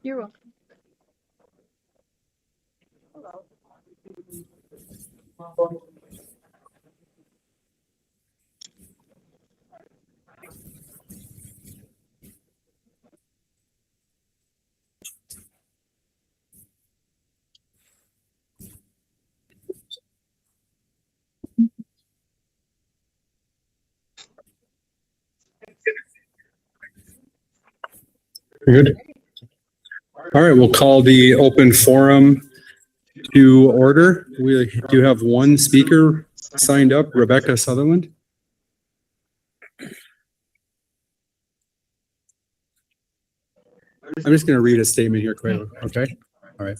You're welcome. Good. All right, we'll call the open forum to order. We do have one speaker signed up, Rebecca Sutherland. I'm just going to read a statement here quickly, okay? All right.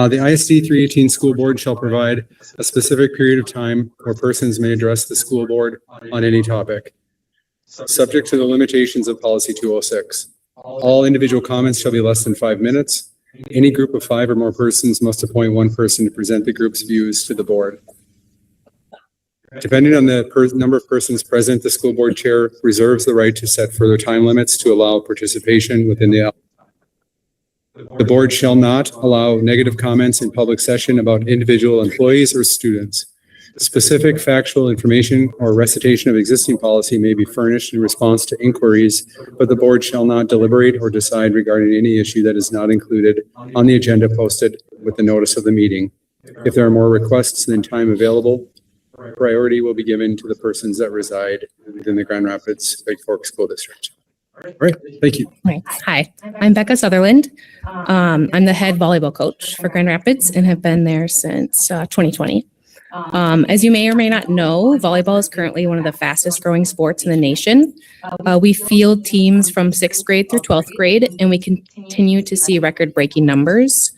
The ISD 318 school board shall provide a specific period of time where persons may address the school board on any topic, subject to the limitations of policy 206. All individual comments shall be less than 5 minutes. Any group of 5 or more persons must appoint one person to present the group's views to the board. Depending on the number of persons present, the school board chair reserves the right to set further time limits to allow participation within the board shall not allow negative comments in public session about individual employees or students. Specific factual information or recitation of existing policy may be furnished in response to inquiries, but the board shall not deliberate or decide regarding any issue that is not included on the agenda posted with the notice of the meeting. If there are more requests than time available, priority will be given to the persons that reside within the Grand Rapids Big Fork School District. All right, thank you. Hi, I'm Becca Sutherland. I'm the head volleyball coach for Grand Rapids and have been there since 2020. As you may or may not know, volleyball is currently one of the fastest growing sports in the nation. We field teams from 6th grade through 12th grade, and we continue to see record-breaking numbers.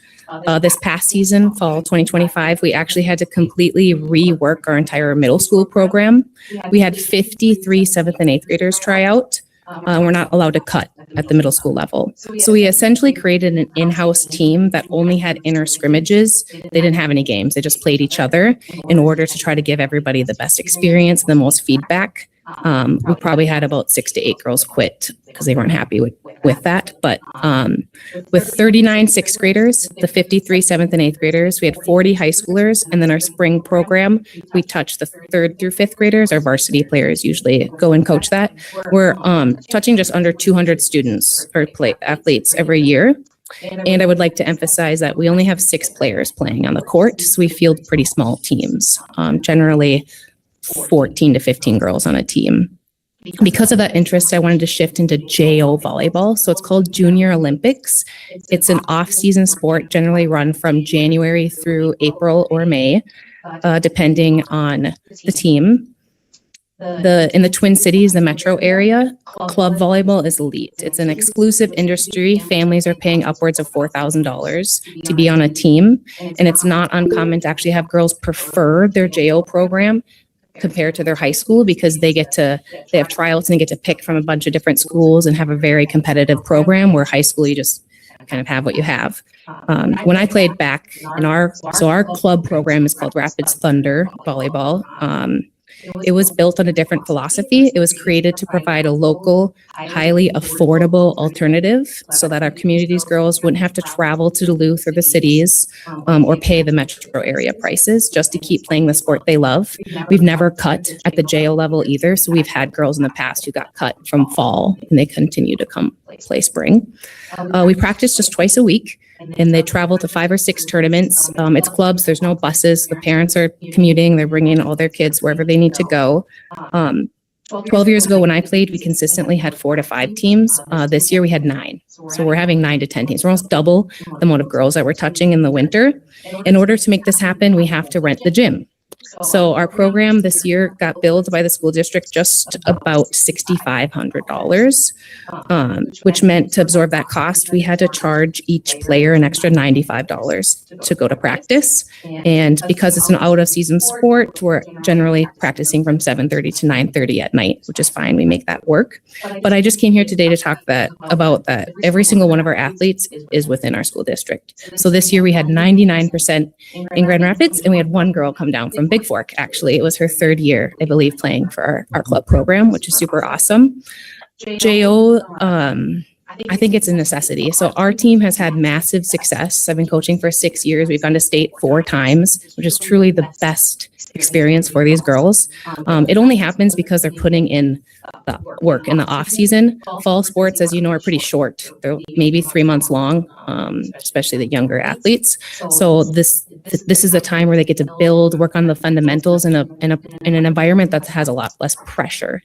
This past season, fall 2025, we actually had to completely rework our entire middle school program. We had 53 7th and 8th graders try out. We're not allowed to cut at the middle school level. So we essentially created an in-house team that only had inter scrimmages. They didn't have any games. They just played each other in order to try to give everybody the best experience, the most feedback. We probably had about 6 to 8 girls quit because they weren't happy with that. But with 39 6th graders, the 53 7th and 8th graders, we had 40 high schoolers. And then our spring program, we touched the 3rd through 5th graders. Our varsity players usually go and coach that. We're touching just under 200 students or athletes every year. And I would like to emphasize that we only have 6 players playing on the court. So we field pretty small teams, generally 14 to 15 girls on a team. Because of that interest, I wanted to shift into JO volleyball. So it's called Junior Olympics. It's an off-season sport generally run from January through April or May, depending on the team. In the Twin Cities, the metro area, club volleyball is elite. It's an exclusive industry. Families are paying upwards of $4,000 to be on a team. And it's not uncommon to actually have girls prefer their JO program compared to their high school because they have tryouts and they get to pick from a bunch of different schools and have a very competitive program, where high school you just kind of have what you have. When I played back in our club program is called Rapids Thunder Volleyball. It was built on a different philosophy. It was created to provide a local, highly affordable alternative so that our community's girls wouldn't have to travel to Duluth or the cities or pay the metro area prices just to keep playing the sport they love. We've never cut at the JO level either. So we've had girls in the past who got cut from fall and they continue to come play spring. We practice just twice a week. And they travel to 5 or 6 tournaments. It's clubs. There's no buses. The parents are commuting. They're bringing all their kids wherever they need to go. 12 years ago when I played, we consistently had 4 to 5 teams. This year we had 9. So we're having 9 to 10 teams. We're almost double the amount of girls that we're touching in the winter. In order to make this happen, we have to rent the gym. So our program this year got billed by the school district just about $6,500, which meant to absorb that cost, we had to charge each player an extra $95 to go to practice. And because it's an out-of-season sport, we're generally practicing from 7:30 to 9:30 at night, which is fine. We make that work. But I just came here today to talk about that. Every single one of our athletes is within our school district. So this year we had 99% in Grand Rapids, and we had one girl come down from Big Fork. Actually, it was her 3rd year, I believe, playing for our club program, which is super awesome. JO I think it's a necessity. So our team has had massive success. I've been coaching for 6 years. We've gone to state 4 times, which is truly the best experience for these girls. It only happens because they're putting in the work in the off season. Fall sports, as you know, are pretty short. They're maybe 3 months long, especially the younger athletes. So this is a time where they get to build, work on the fundamentals in an environment that has a lot less pressure.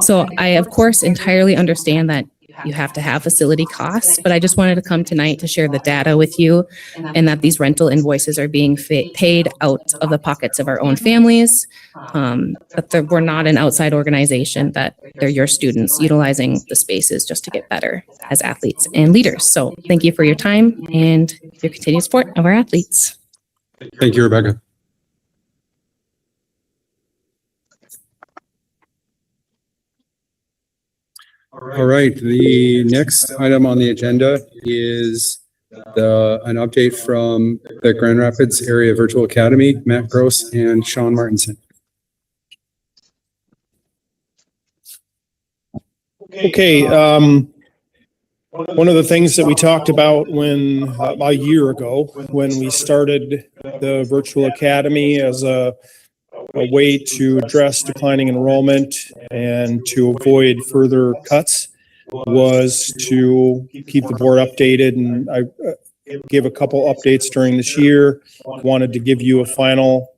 So I, of course, entirely understand that you have to have facility costs, but I just wanted to come tonight to share the data with you and that these rental invoices are being paid out of the pockets of our own families, that we're not an outside organization, that they're your students utilizing the spaces just to get better as athletes and leaders. So thank you for your time and your continued support of our athletes. Thank you, Rebecca. All right, the next item on the agenda is an update from the Grand Rapids Area Virtual Academy, Matt Gross and Sean Martinson. Okay, one of the things that we talked about a year ago when we started the Virtual Academy as a way to address declining enrollment and to avoid further cuts was to keep the board updated. And I gave a couple updates during this year. Wanted to give you a final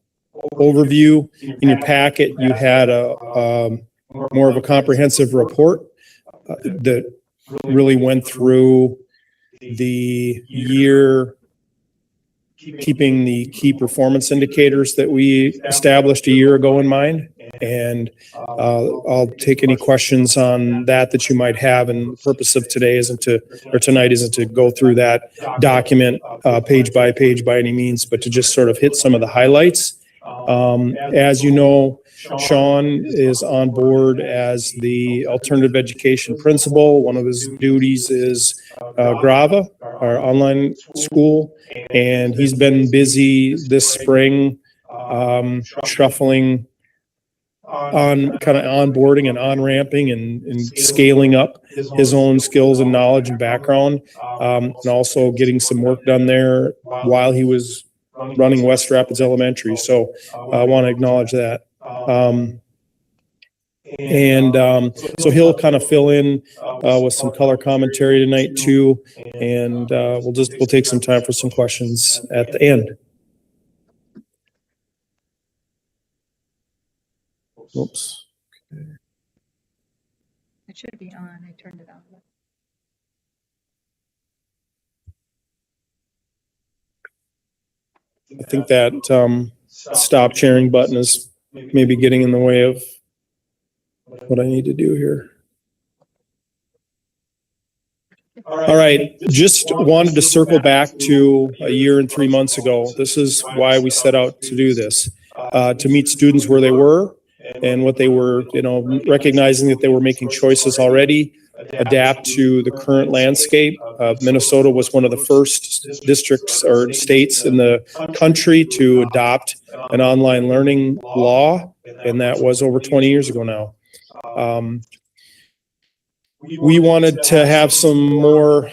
overview. In your packet, you had a more of a comprehensive report that really went through the year, keeping the key performance indicators that we established a year ago in mind. And I'll take any questions on that you might have. And the purpose of tonight isn't to go through that document page by page by any means, but to just sort of hit some of the highlights. As you know, Sean is on board as the alternative education principal. One of his duties is Grava, our online school, and he's been busy this spring shuffling on kind of onboarding and on-ramping and scaling up his own skills and knowledge and background, and also getting some work done there while he was running West Rapids Elementary. So I want to acknowledge that. So he'll kind of fill in with some color commentary tonight too, and we'll take some time for some questions at the end. Oops. It should be on. I turned it on. I think that stop sharing button is maybe getting in the way of what I need to do here. All right, just wanted to circle back to a year and 3 months ago. This is why we set out to do this, to meet students where they were and what they were, recognizing that they were making choices already, adapt to the current landscape. Minnesota was one of the first districts or states in the country to adopt an online learning law, and that was over 20 years ago now. We wanted to have some more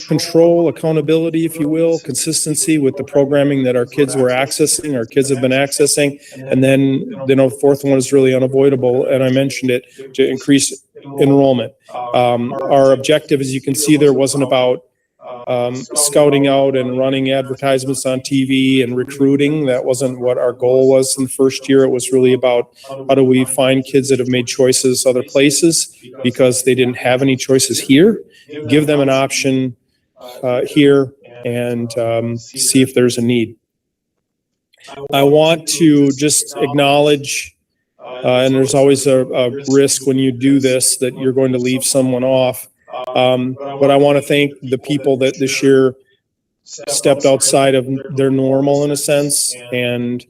control, accountability, if you will, consistency with the programming that our kids were accessing, our kids have been accessing. And then, the fourth one is really unavoidable, and I mentioned it, to increase enrollment. Our objective, as you can see there, wasn't about scouting out and running advertisements on TV and recruiting. That wasn't what our goal was in the first year. It was really about how do we find kids that have made choices other places because they didn't have any choices here, give them an option here, and see if there's a need. I want to just acknowledge, and there's always a risk when you do this that you're going to leave someone off. But I want to thank the people that this year stepped outside of their normal, in a sense, and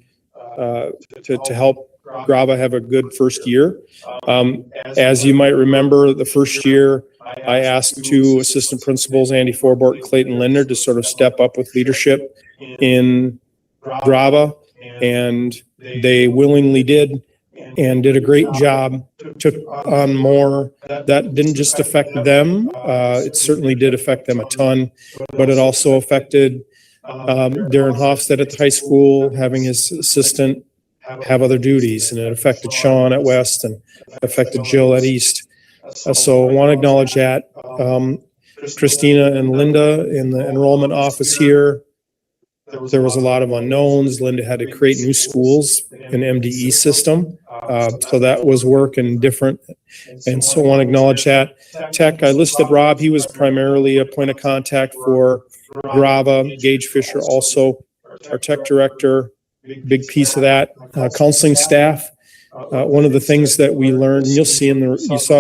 to help Grava have a good first year. As you might remember, the first year I asked 2 assistant principals, Andy Forbort, Clayton Linder, to sort of step up with leadership in Grava, and they willingly did and did a great job took on more. That didn't just affect them. It certainly did affect them a ton, but it also affected Darren Hofstad at the high school, having his assistant have other duties, and it affected Sean at West and affected Jill at East. So I want to acknowledge that. Christina and Linda in the enrollment office here, there was a lot of unknowns. Linda had to create new schools, an MDE system. So that was working different. And so I want to acknowledge that. Tech, I listed Rob. He was primarily a point of contact for Grava. Gage Fisher also, our tech director, big piece of that. Counseling staff. One of the things that we learned, and you saw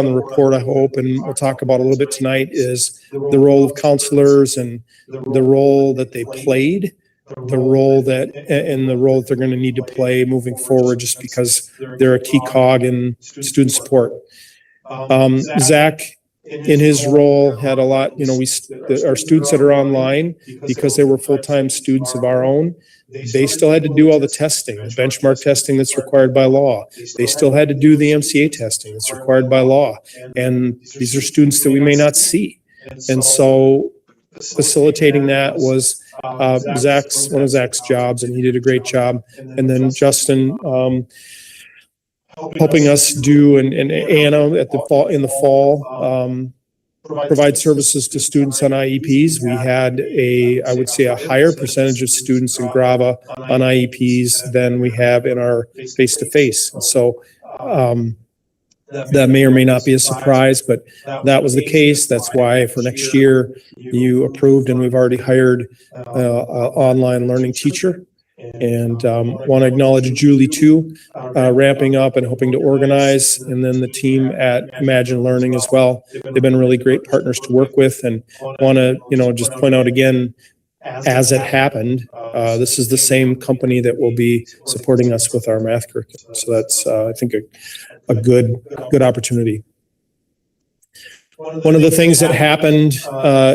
in the report, I hope, and we'll talk about a little bit tonight, is the role of counselors and the role that they played, the role that they're going to need to play moving forward, just because they're a key cog in student support. Zach, in his role, had a lot, our students that are online, because they were full-time students of our own, they still had to do all the testing, the benchmark testing that's required by law. They still had to do the MCA testing that's required by law. And these are students that we may not see. And so facilitating that was one of Zach's jobs, and he did a great job. And then Justin helping us do, and Anna in the fall, provide services to students on IEPs. We had I would say a higher percentage of students in Grava on IEPs than we have in our face-to-face. And so that may or may not be a surprise, but that was the case. That's why for next year you approved, and we've already hired an online learning teacher. And want to acknowledge Julie too, ramping up and hoping to organize, and then the team at Imagine Learning as well. They've been really great partners to work with, and want to just point out again, as it happened, this is the same company that will be supporting us with our math curriculum. So that's I think a good opportunity. One of the things that happened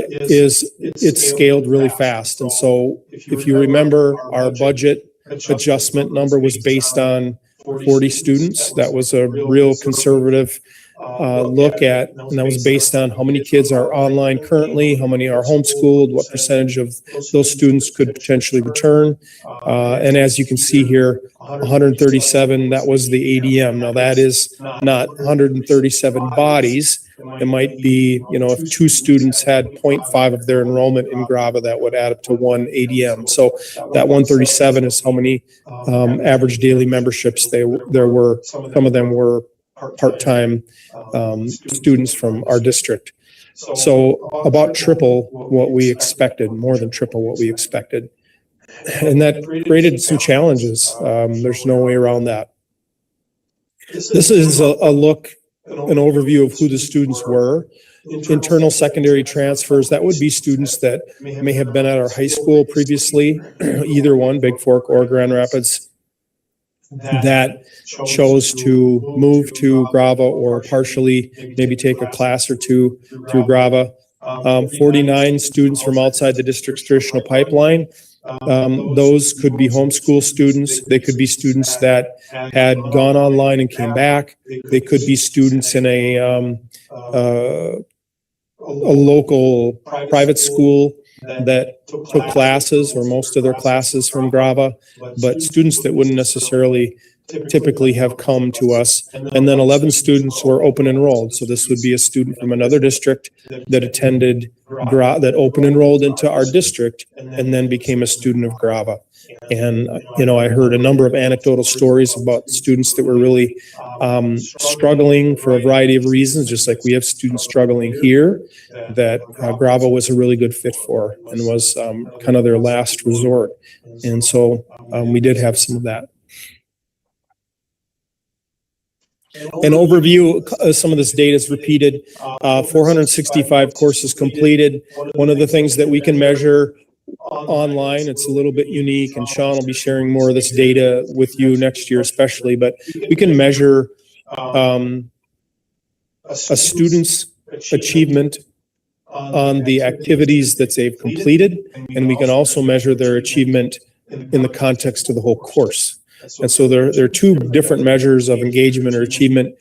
is it scaled really fast. And so if you remember, our budget adjustment number was based on 40 students. That was a real conservative look at, and that was based on how many kids are online currently, how many are homeschooled, what percentage of those students could potentially return. And as you can see here, 137, that was the ADM. Now that is not 137 bodies. It might be, if two students had 0.5 of their enrollment in Grava, that would add up to one ADM. So that 137 is how many average daily memberships there were. Some of them were part-time students from our district. So about triple what we expected, more than triple what we expected. And that created some challenges. There's no way around that. This is a look, an overview of who the students were. Internal secondary transfers, that would be students that may have been at our high school previously, either one, Big Fork or Grand Rapids, that chose to move to Grava or partially maybe take a class or two through Grava. 49 students from outside the district's traditional pipeline. Those could be homeschool students. They could be students that had gone online and came back. They could be students in a local private school that took classes or most of their classes from Grava, but students that wouldn't necessarily typically have come to us. And then 11 students who are open enrolled. So this would be a student from another district that attended, that open enrolled into our district and then became a student of Grava. And, I heard a number of anecdotal stories about students that were really struggling for a variety of reasons, just like we have students struggling here, that Grava was a really good fit for and was kind of their last resort. And so we did have some of that. An overview of some of this data is repeated. 465 courses completed. One of the things that we can measure online, it's a little bit unique, and Sean will be sharing more of this data with you next year especially, but we can measure a student's achievement on the activities that they've completed, and we can also measure their achievement in the context of the whole course. And so there are two different measures of engagement or achievement.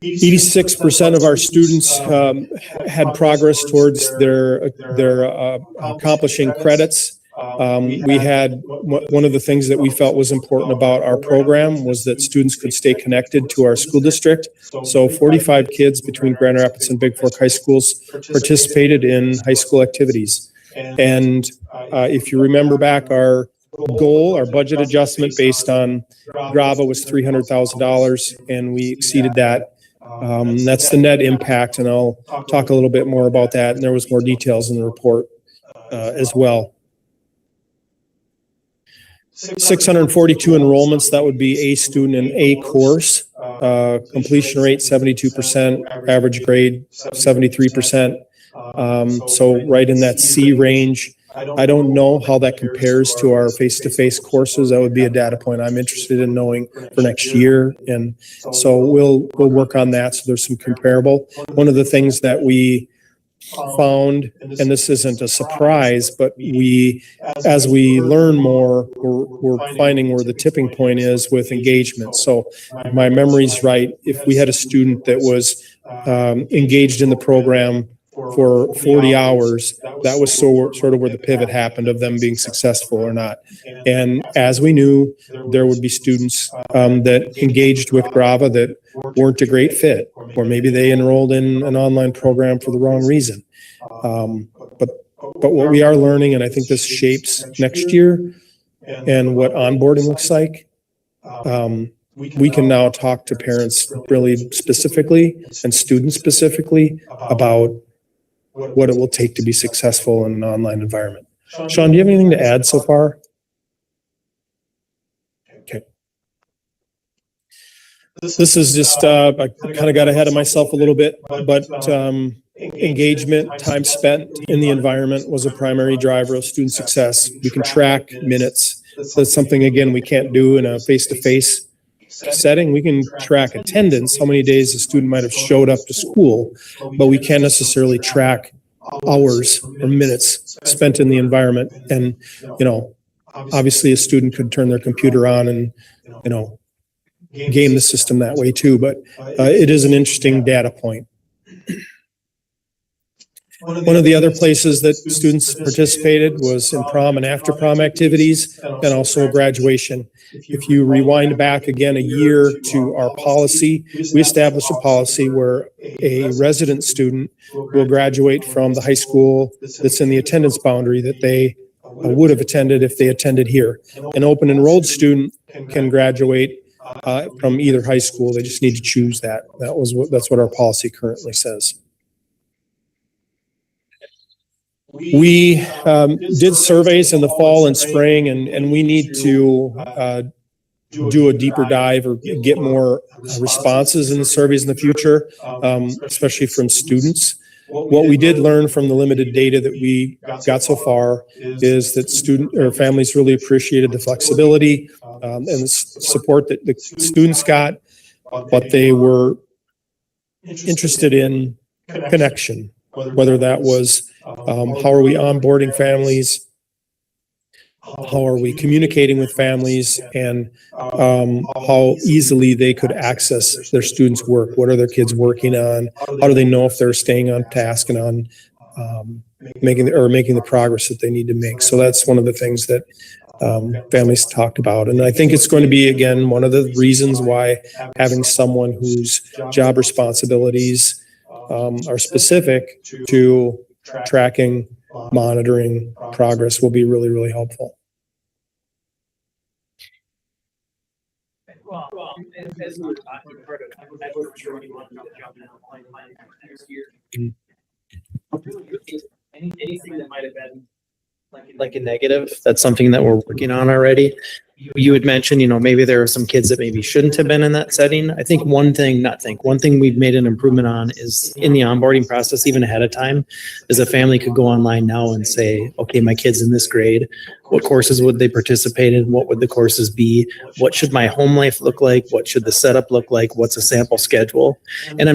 86% of our students had progress towards their accomplishing credits. We had one of the things that we felt was important about our program was that students could stay connected to our school district. So 45 kids between Grand Rapids and Big Fork High Schools participated in high school activities. And if you remember back, our goal, our budget adjustment based on Grava was $300,000, and we exceeded that. That's the net impact, and I'll talk a little bit more about that. And there was more details in the report as well. 642 enrollments, that would be a student in a course. Completion rate 72%, average grade 73%. So right in that C range. I don't know how that compares to our face-to-face courses. That would be a data point I'm interested in knowing for next year. And so we'll work on that. So there's some comparable. One of the things that we found, and this isn't a surprise, but as we learn more, we're finding where the tipping point is with engagement. So if my memory's right, if we had a student that was engaged in the program for 40 hours, that was sort of where the pivot happened of them being successful or not. And as we knew, there would be students that engaged with Grava that weren't a great fit, or maybe they enrolled in an online program for the wrong reason. But what we are learning, and I think this shapes next year and what onboarding looks like, we can now talk to parents really specifically and students specifically about what it will take to be successful in an online environment. Sean, do you have anything to add so far? Okay. This is just, I kind of got ahead of myself a little bit, but engagement, time spent in the environment was a primary driver of student success. We can track minutes. That's something, again, we can't do in a face-to-face setting. We can track attendance, how many days a student might have showed up to school, but we can't necessarily track hours or minutes spent in the environment. And, obviously a student could turn their computer on and, game the system that way too, but it is an interesting data point. One of the other places that students participated was in prom and after prom activities, and also graduation. If you rewind back again a year to our policy, we established a policy where a resident student will graduate from the high school that's in the attendance boundary that they would have attended if they attended here. An open enrolled student can graduate from either high school. They just need to choose that. That's what our policy currently says. We did surveys in the fall and spring, and we need to do a deeper dive or get more responses in the surveys in the future, especially from students. What we did learn from the limited data that we got so far is that student or families really appreciated the flexibility and the support that the students got, but they were interested in connection, whether that was how are we onboarding families, how are we communicating with families, and how easily they could access their students' work. What are their kids working on? How do they know if they're staying on task and on making the progress that they need to make? So that's one of the things that families talked about. And I think it's going to be, again, one of the reasons why having someone whose job responsibilities are specific to tracking, monitoring progress will be really, really helpful. Well, as we were talking about it, I wasn't sure you wanted to jump in on next year. Anything that might have been like a negative, that's something that we're working on already. You had mentioned, maybe there are some kids that maybe shouldn't have been in that setting. I think one thing we've made an improvement on is in the onboarding process, even ahead of time, is a family could go online now and say, okay, my kid's in this grade. What courses would they participate in? What would the courses be? What should my home life look like? What should the setup look like? What's a sample schedule? And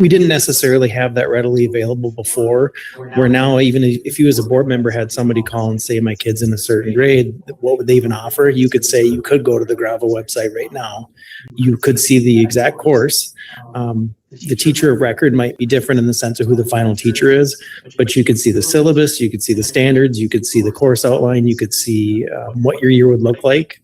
we didn't necessarily have that readily available before, where now even if you as a board member had somebody call and say, my kid's in a certain grade, what would they even offer? You could could say you could go to the Gravel website right now. You could see the exact course. The teacher of record might be different in the sense of who the final teacher is, but you could see the syllabus, you could see the standards, you could see the course outline, you could see what your year would look like.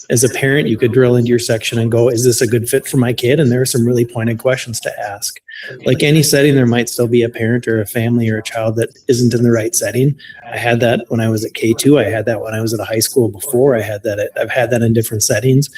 As a parent, you could drill into your section and go, is this a good fit for my kid? And there are some really pointed questions to ask. Like any setting, there might still be a parent or a family or a child that isn't in the right setting. I had that when I was at K2. I had that when I was at a high school before. I've had that in different settings.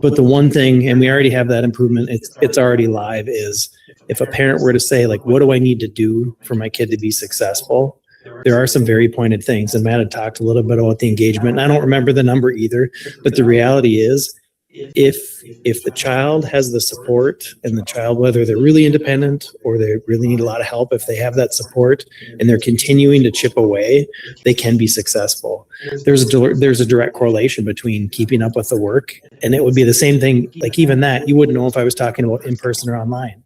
But the one thing, and we already have that improvement, it's already live, is if a parent were to say, like, what do I need to do for my kid to be successful? There are some very pointed things, and Matt had talked a little bit about the engagement, and I don't remember the number either, but the reality is if the child has the support, and the child, whether they're really independent or they really need a lot of help, if they have that support and they're continuing to chip away, they can be successful. There's a direct correlation between keeping up with the work, and it would be the same thing, like even that, you wouldn't know if I was talking about in person or online.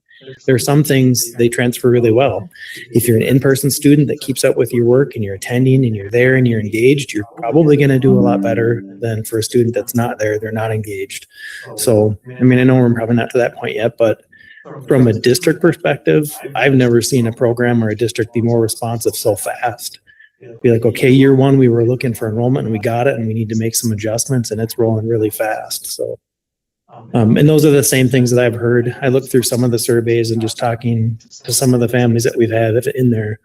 There are some things they transfer really well. If you're an in-person student that keeps up with your work and you're attending and you're there and you're engaged, you're probably going to do a lot better than for a student that's not there, they're not engaged. So, I mean, I know we're probably not to that point yet, but from a district perspective, I've never seen a program or a district be more responsive so fast. Be like, okay, year one, we were looking for enrollment and we got it and we need to make some adjustments, and it's rolling really fast. So. And those are the same things that I've heard. I looked through some of the surveys and just talking to some of the families that we've had in there.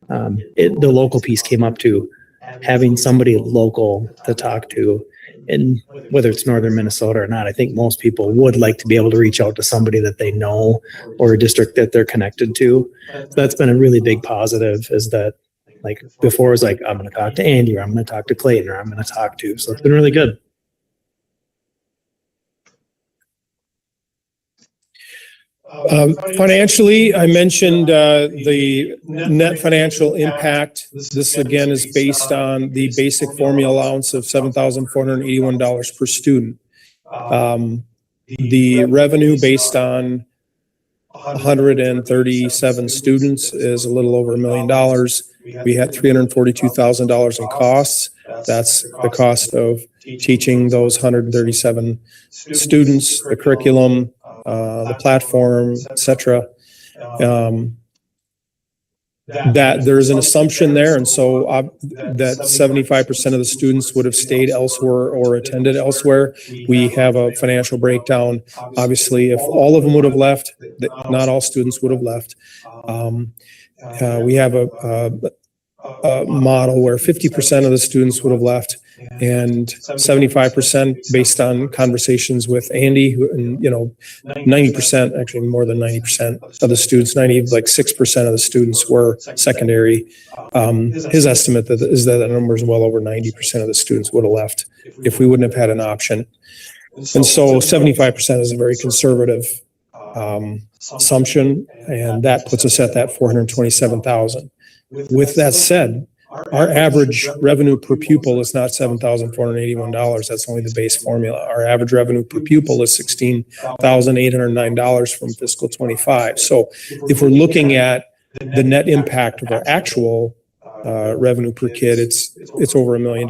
The local piece came up to having somebody local to talk to, and whether it's northern Minnesota or not, I think most people would like to be able to reach out to somebody that they know or a district that they're connected to. That's been a really big positive, is that, like, before it was like, I'm going to talk to Andy, or I'm going to talk to Clayton, or I'm going to talk to. So it's been really good. Financially, I mentioned the net financial impact. This again is based on the basic formula allowance of $7,481 per student. The revenue based on 137 students is a little over $1 million. We had $342,000 in costs. That's the cost of teaching those 137 students, the curriculum, the platform, etc. That there's an assumption there, and so that 75% of the students would have stayed elsewhere or attended elsewhere. We have a financial breakdown. Obviously, if all of them would have left, not all students would have left. We have a model where 50% of the students would have left, and 75% based on conversations with Andy, and 90%, actually more than 90% of the students, 6% of the students were secondary. His estimate is that the number is well over 90% of the students would have left if we wouldn't have had an option. And so 75% is a very conservative assumption, and that puts us at that 427,000. With that said, our average revenue per pupil is not $7,481. That's only the base formula. Our average revenue per pupil is $16,809 from fiscal 25. So if we're looking at the net impact of our actual revenue per kid, it's over $1 million.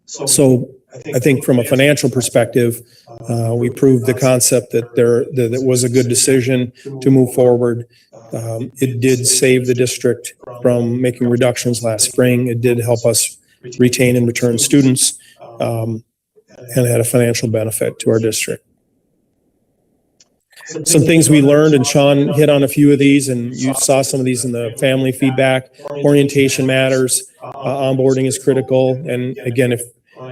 So I think from a financial perspective, we proved the concept that that was a good decision to move forward. It did save the district from making reductions last spring. It did help us retain and return students, and had a financial benefit to our district. Some things we learned, and Sean hit on a few of these, and you saw some of these in the family feedback. Orientation matters. Onboarding is critical. And again,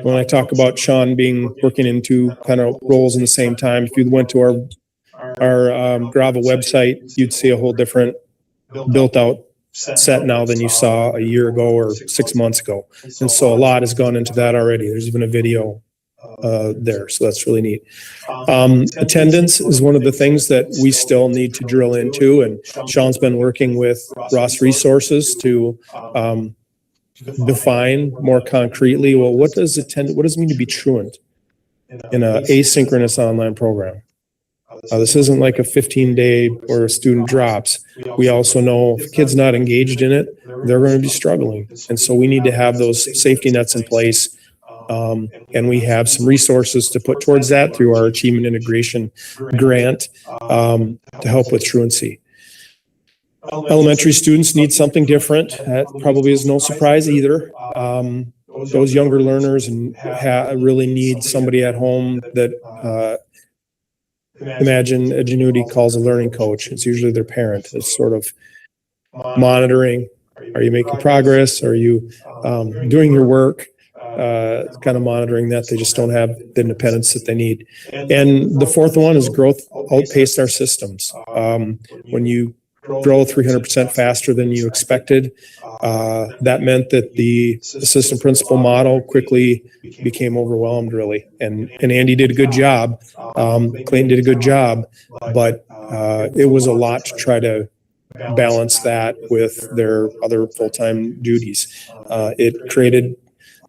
when I talk about Sean working in two kind of roles in the same time, if you went to our Gravel website, you'd see a whole different built out set now than you saw a year ago or 6 months ago. And so a lot has gone into that already. There's even a video there. So that's really neat. Attendance is one of the things that we still need to drill into. And Sean's been working with Ross Resources to define more concretely, well, what does it mean to be truant in an asynchronous online program? This isn't like a 15-day where a student drops. We also know if a kid's not engaged in it, they're going to be struggling. And so we need to have those safety nets in place And we have some resources to put towards that through our Achievement Integration Grant to help with truancy. Elementary students need something different. That probably is no surprise either. Those younger learners really need somebody at home that imagine Edgenuity calls a learning coach. It's usually their parent. It's sort of monitoring. Are you making progress? Are you doing your work? Kind of monitoring that. They just don't have the independence that they need. And the fourth one is growth outpaced our systems. When you grow 300% faster than you expected, that meant that the assistant principal model quickly became overwhelmed, really. And Andy did a good job. Clayton did a good job, but it was a lot to try to balance that with their other full-time duties. It created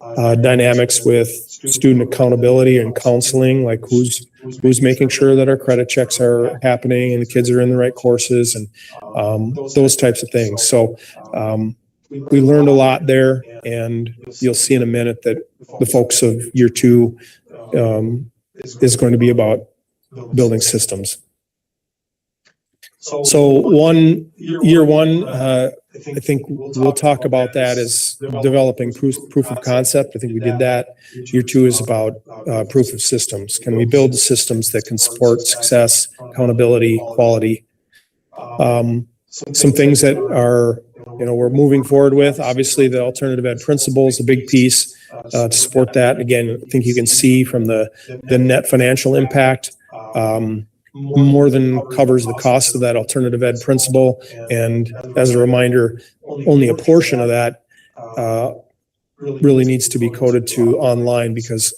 dynamics with student accountability and counseling, like who's making sure that our credit checks are happening and the kids are in the right courses and those types of things. So we learned a lot there, and you'll see in a minute that the focus of year 2 is going to be about building systems. So year one, I think we'll talk about that as developing proof of concept. I think we did that. Year 2 is about proof of systems. Can we build the systems that can support success, accountability, quality? Some things that are, we're moving forward with. Obviously, the alternative ed principle is a big piece to support that. Again, I think you can see from the net financial impact. More than covers the cost of that alternative ed principal. And as a reminder, only a portion of that really needs to be coded to online, because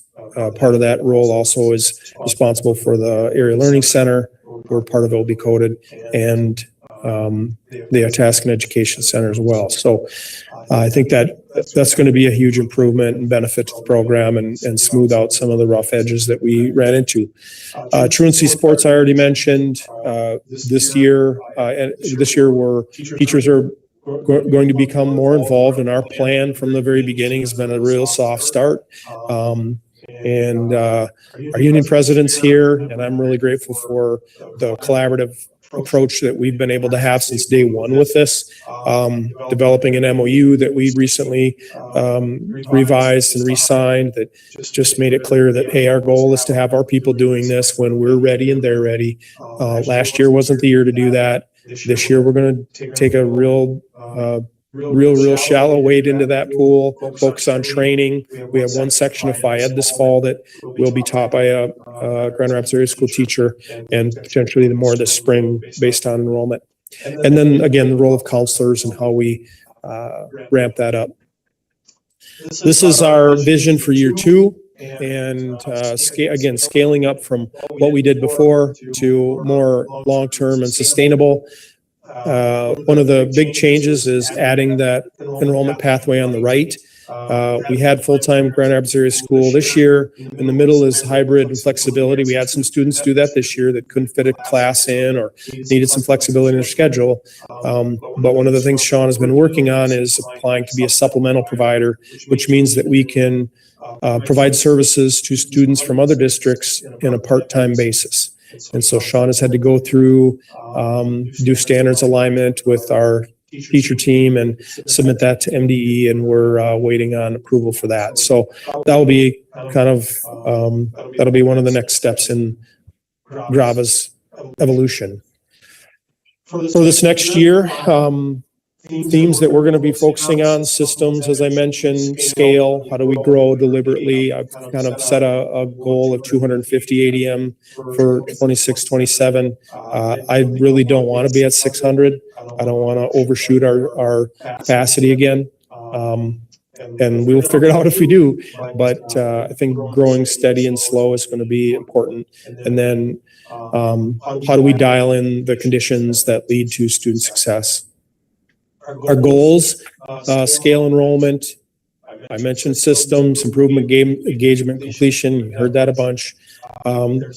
part of that role also is responsible for the area learning center, where part of it will be coded, and the task and education center as well. So I think that's going to be a huge improvement and benefit to the program and smooth out some of the rough edges that we ran into. Truancy sports, I already mentioned. This year where teachers are going to become more involved, and our plan from the very beginning has been a real soft start. And our union president's here, and I'm really grateful for the collaborative approach that we've been able to have since day one with this, developing an MOU that we recently revised and re-signed that just made it clear that, hey, our goal is to have our people doing this when we're ready and they're ready. Last year wasn't the year to do that. This year we're going to take a real shallow wade into that pool, focus on training. We have one section of Phi-Ed this fall that will be taught by a Grand Rapids area school teacher, and potentially more this spring based on enrollment. And then again, the role of counselors and how we ramp that up. This is our vision for year 2. And scaling up from what we did before to more long-term and sustainable. One of the big changes is adding that enrollment pathway on the right. We had full-time Grand Rapids area school this year. In the middle is hybrid and flexibility. We had some students do that this year that couldn't fit a class in or needed some flexibility in their schedule. But one of the things Sean has been working on is applying to be a supplemental provider, which means that we can provide services to students from other districts in a part-time basis. And so Sean has had to go through, do standards alignment with our teacher team and submit that to MDE, and we're waiting on approval for that. So that'll be that'll be one of the next steps in Grava's evolution. For this next year, themes that we're going to be focusing on: systems, as I mentioned, scale, how do we grow deliberately? I've kind of set a goal of 250 ADM for 26-27. I really don't want to be at 600. I don't want to overshoot our capacity again. And we will figure it out if we do. But I think growing steady and slow is going to be important. And then how do we dial in the conditions that lead to student success? Our goals, scale enrollment. I mentioned systems, improvement, engagement, completion. You heard that a bunch.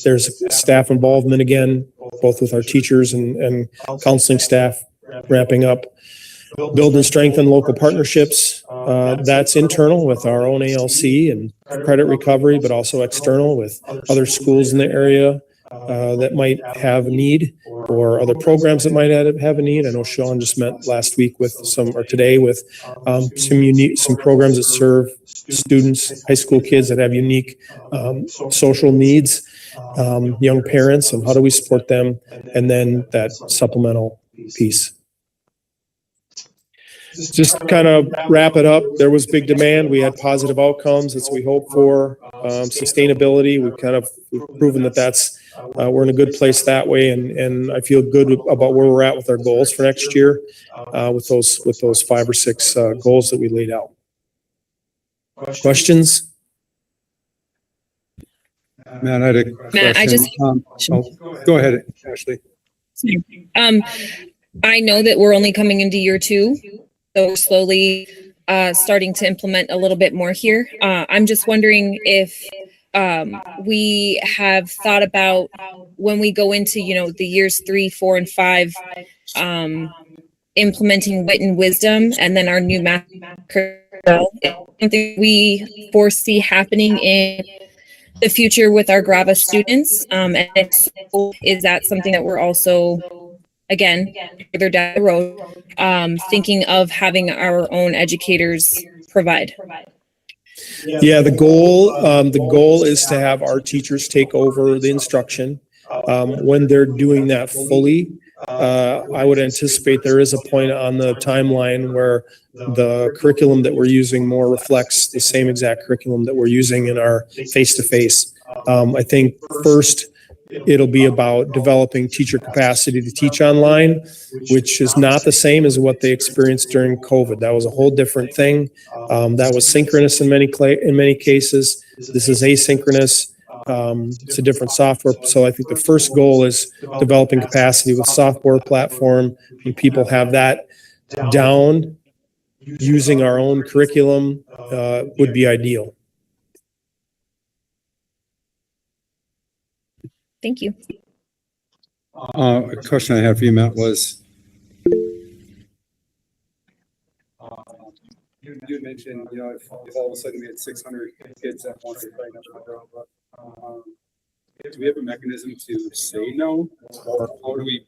There's staff involvement again, both with our teachers and counseling staff ramping up. Build and strengthen local partnerships. That's internal with our own ALC and credit recovery, but also external with other schools in the area that might have a need, or other programs that might have a need. I know Sean just met last week with today with some programs that serve students, high school kids that have unique social needs, young parents, and how do we support them? And then that supplemental piece. Just kind of wrap it up. There was big demand. We had positive outcomes. That's what we hoped for. Sustainability, we've proven that we're in a good place that way. And I feel good about where we're at with our goals for next year, with those 5 or 6 goals that we laid out. Questions? Matt, I had a question. Go ahead, Ashley. I know that we're only coming into year 2, so we're slowly starting to implement a little bit more here. I'm just wondering if we have thought about when we go into, the years 3, 4, and 5, implementing wit and wisdom, and then our new math curriculum. Something we foresee happening in the future with our Grava students, and if so, is that something that we're also, again, further down the road, thinking of having our own educators provide? Yeah, the goal is to have our teachers take over the instruction. When they're doing that fully, I would anticipate there is a point on the timeline where the curriculum that we're using more reflects the same exact curriculum that we're using in our face-to-face. I think first it'll be about developing teacher capacity to teach online, which is not the same as what they experienced during COVID. That was a whole different thing. That was synchronous in many cases. This is asynchronous. It's a different software. So I think the first goal is developing capacity with software platform. When people have that down, using our own curriculum would be ideal. Thank you. A question I have for you, Matt, was you mentioned, if all of a sudden we had 600 kids that wanted to sign up for Grava, do we have a mechanism to say no? Or how do we,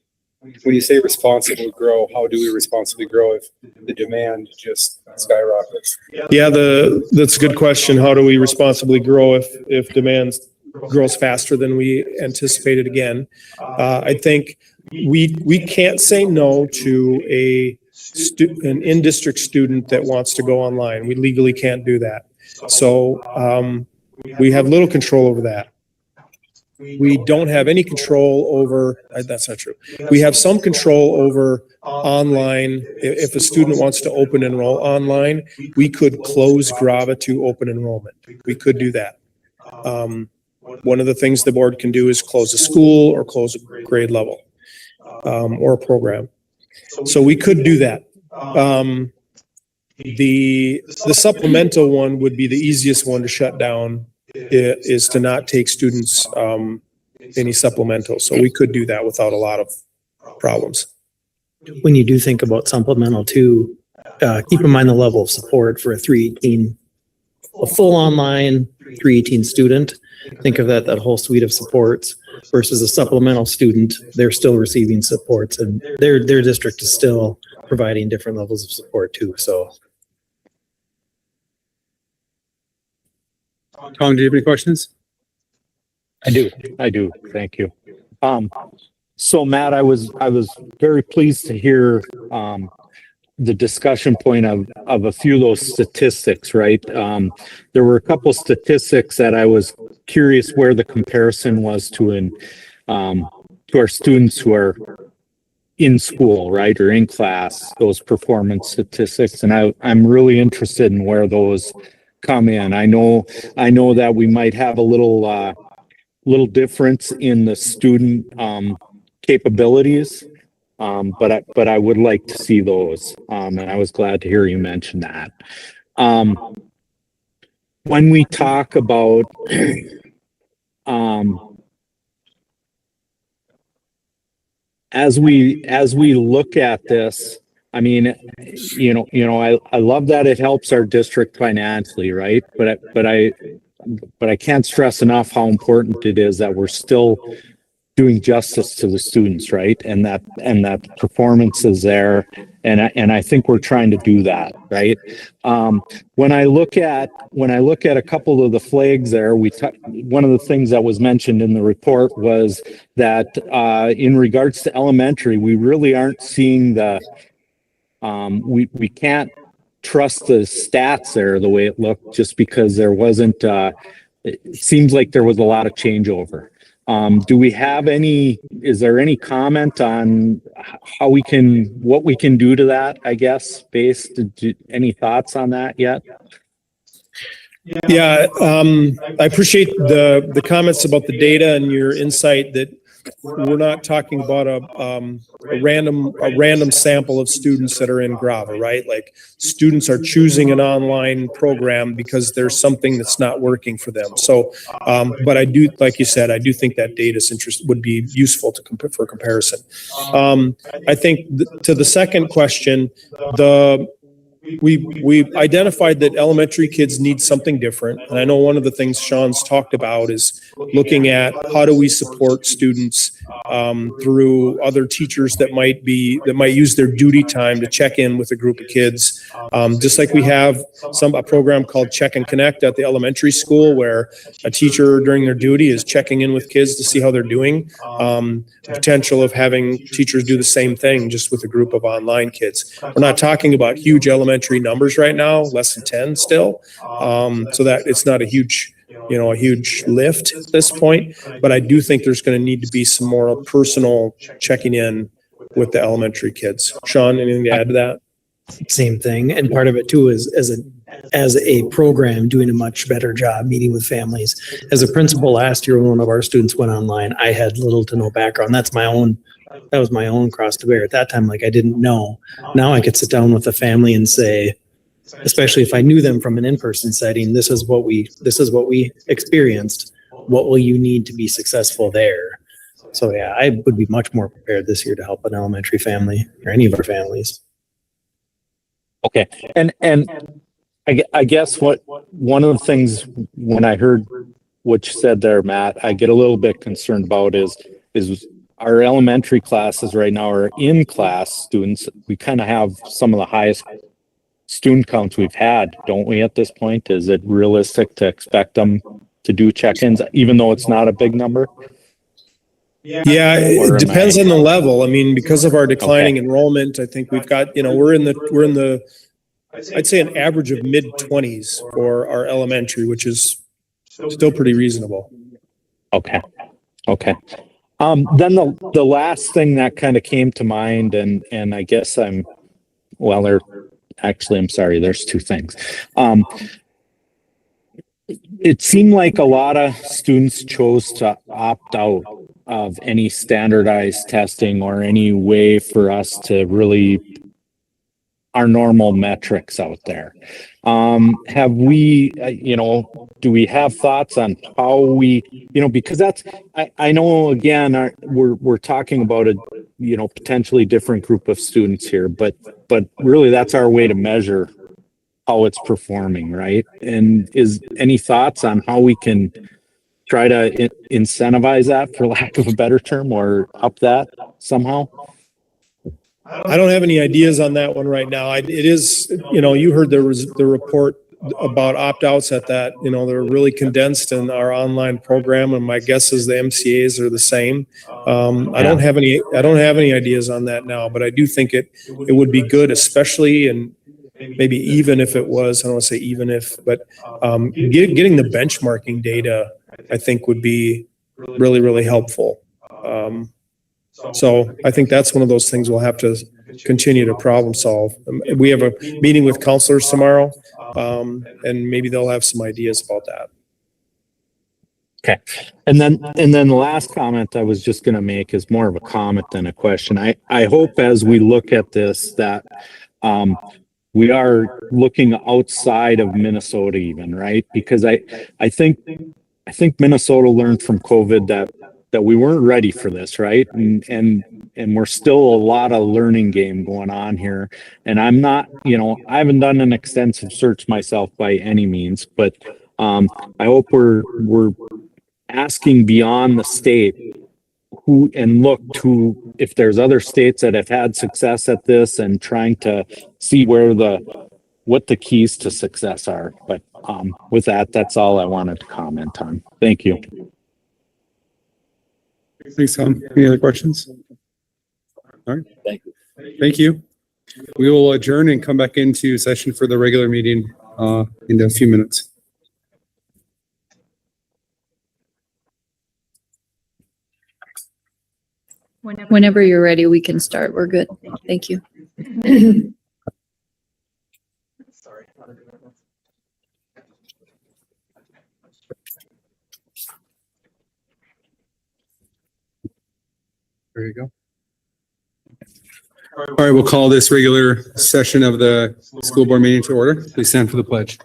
when you say responsibly grow, how do we responsibly grow if the demand just skyrockets? Yeah, that's a good question. How do we responsibly grow if demand grows faster than we anticipated again? I think we can't say no to an in-district student that wants to go online. We legally can't do that. So we have little control over that. We don't have any control over, that's not true. We have some control over online. If a student wants to open enroll online, we could close Grava to open enrollment. We could do that. One of the things the board can do is close a school or close a grade level or a program. So we could do that. The supplemental one would be the easiest one to shut down, is to not take students any supplemental. So we could do that without a lot of problems. When you do think about supplemental too, keep in mind the level of support for a 318, a full online 318 student. Think of that whole suite of supports versus a supplemental student. They're still receiving supports, and their district is still providing different levels of support too. So, Tom, do you have any questions? I do. Thank you. So Matt, I was very pleased to hear the discussion point of a few of those statistics, right? There were a couple statistics that I was curious where the comparison was to our students who are in school, right, or in class, those performance statistics, and I'm really interested in where those come in. I know that we might have a little difference in the student capabilities. But I would like to see those, and I was glad to hear you mention that. When we talk about as we look at this, I mean, I love that it helps our district financially, right? But I can't stress enough how important it is that we're still doing justice to the students, right? And that performance is there. And I think we're trying to do that, right? When I look at a couple of the flags there, one of the things that was mentioned in the report was that, in regards to elementary, we really aren't seeing we can't trust the stats there the way it looked, just because there wasn't, it seems like there was a lot of changeover. Is there any comment on what we can do to that, I guess, any thoughts on that yet? Yeah, I appreciate the comments about the data and your insight that we're not talking about a random sample of students that are in Grava, right? Like, students are choosing an online program because there's something that's not working for them. So, but I do, like you said, I do think that data's would be useful for comparison. I think to the second question, we identified that elementary kids need something different. And I know one of the things Sean's talked about is looking at how do we support students through other teachers that might use their duty time to check in with a group of kids. Just like we have a program called Check and Connect at the elementary school, where a teacher during their duty is checking in with kids to see how they're doing. Potential of having teachers do the same thing just with a group of online kids. We're not talking about huge elementary numbers right now, less than 10 still. So that it's not a huge lift at this point, but I do think there's going to need to be some more personal checking in with the elementary kids. Sean, anything to add to that? Same thing. And part of it too is as a program doing a much better job meeting with families. As a principal last year, when one of our students went online, I had little to no background. That was my own cross to bear. At that time, like, I didn't know. Now I could sit down with the family and say, especially if I knew them from an in-person setting, this is what we experienced. What will you need to be successful there? So yeah, I would be much more prepared this year to help an elementary family or any of our families. Okay. And I guess one of the things when I heard what you said there, Matt, I get a little bit concerned about is our elementary classes right now are in-class students. We kind of have some of the highest student counts we've had, don't we, at this point? Is it realistic to expect them to do check-ins, even though it's not a big number? Yeah, it depends on the level. I mean, because of our declining enrollment, I think we've got, we're in the, I'd say an average of mid-20s for our elementary, which is still pretty reasonable. Okay. Then the last thing that kind of came to mind, and I guess I'm sorry, there's two things. It seemed like a lot of students chose to opt out of any standardized testing or any way for us to really our normal metrics out there. Have we, do we have thoughts on how we, because I know again, we're talking about a, potentially different group of students here, but really that's our way to measure how it's performing, right? And is any thoughts on how we can try to incentivize that, for lack of a better term, or up that somehow? I don't have any ideas on that one right now. It is, you heard there was the report about opt-outs at that, they're really condensed in our online program, and my guess is the MCAs are the same. I don't have any ideas on that now, but I do think it would be good, especially, and maybe even if it was, I don't want to say even if, but getting the benchmarking data, I think would be really, really helpful. So I think that's one of those things we'll have to continue to problem solve. We have a meeting with counselors tomorrow, and maybe they'll have some ideas about that. Okay. And then the last comment I was just going to make is more of a comment than a question. I hope as we look at this that we are looking outside of Minnesota even, right? Because I think Minnesota learned from COVID that we weren't ready for this, right? And we're still a lot of learning game going on here. And I'm not, I haven't done an extensive search myself by any means, but I hope we're asking beyond the state who and look to if there's other states that have had success at this and trying to see what the keys to success are. But with that, that's all I wanted to comment on. Thank you. Thanks, Tom. Any other questions? All right. Thank you. We will adjourn and come back into session for the regular meeting in a few minutes. Whenever you're ready, we can start. We're good. Thank you. There you go. All right, we'll call this regular session of the school board meeting to order. Please stand for the pledge.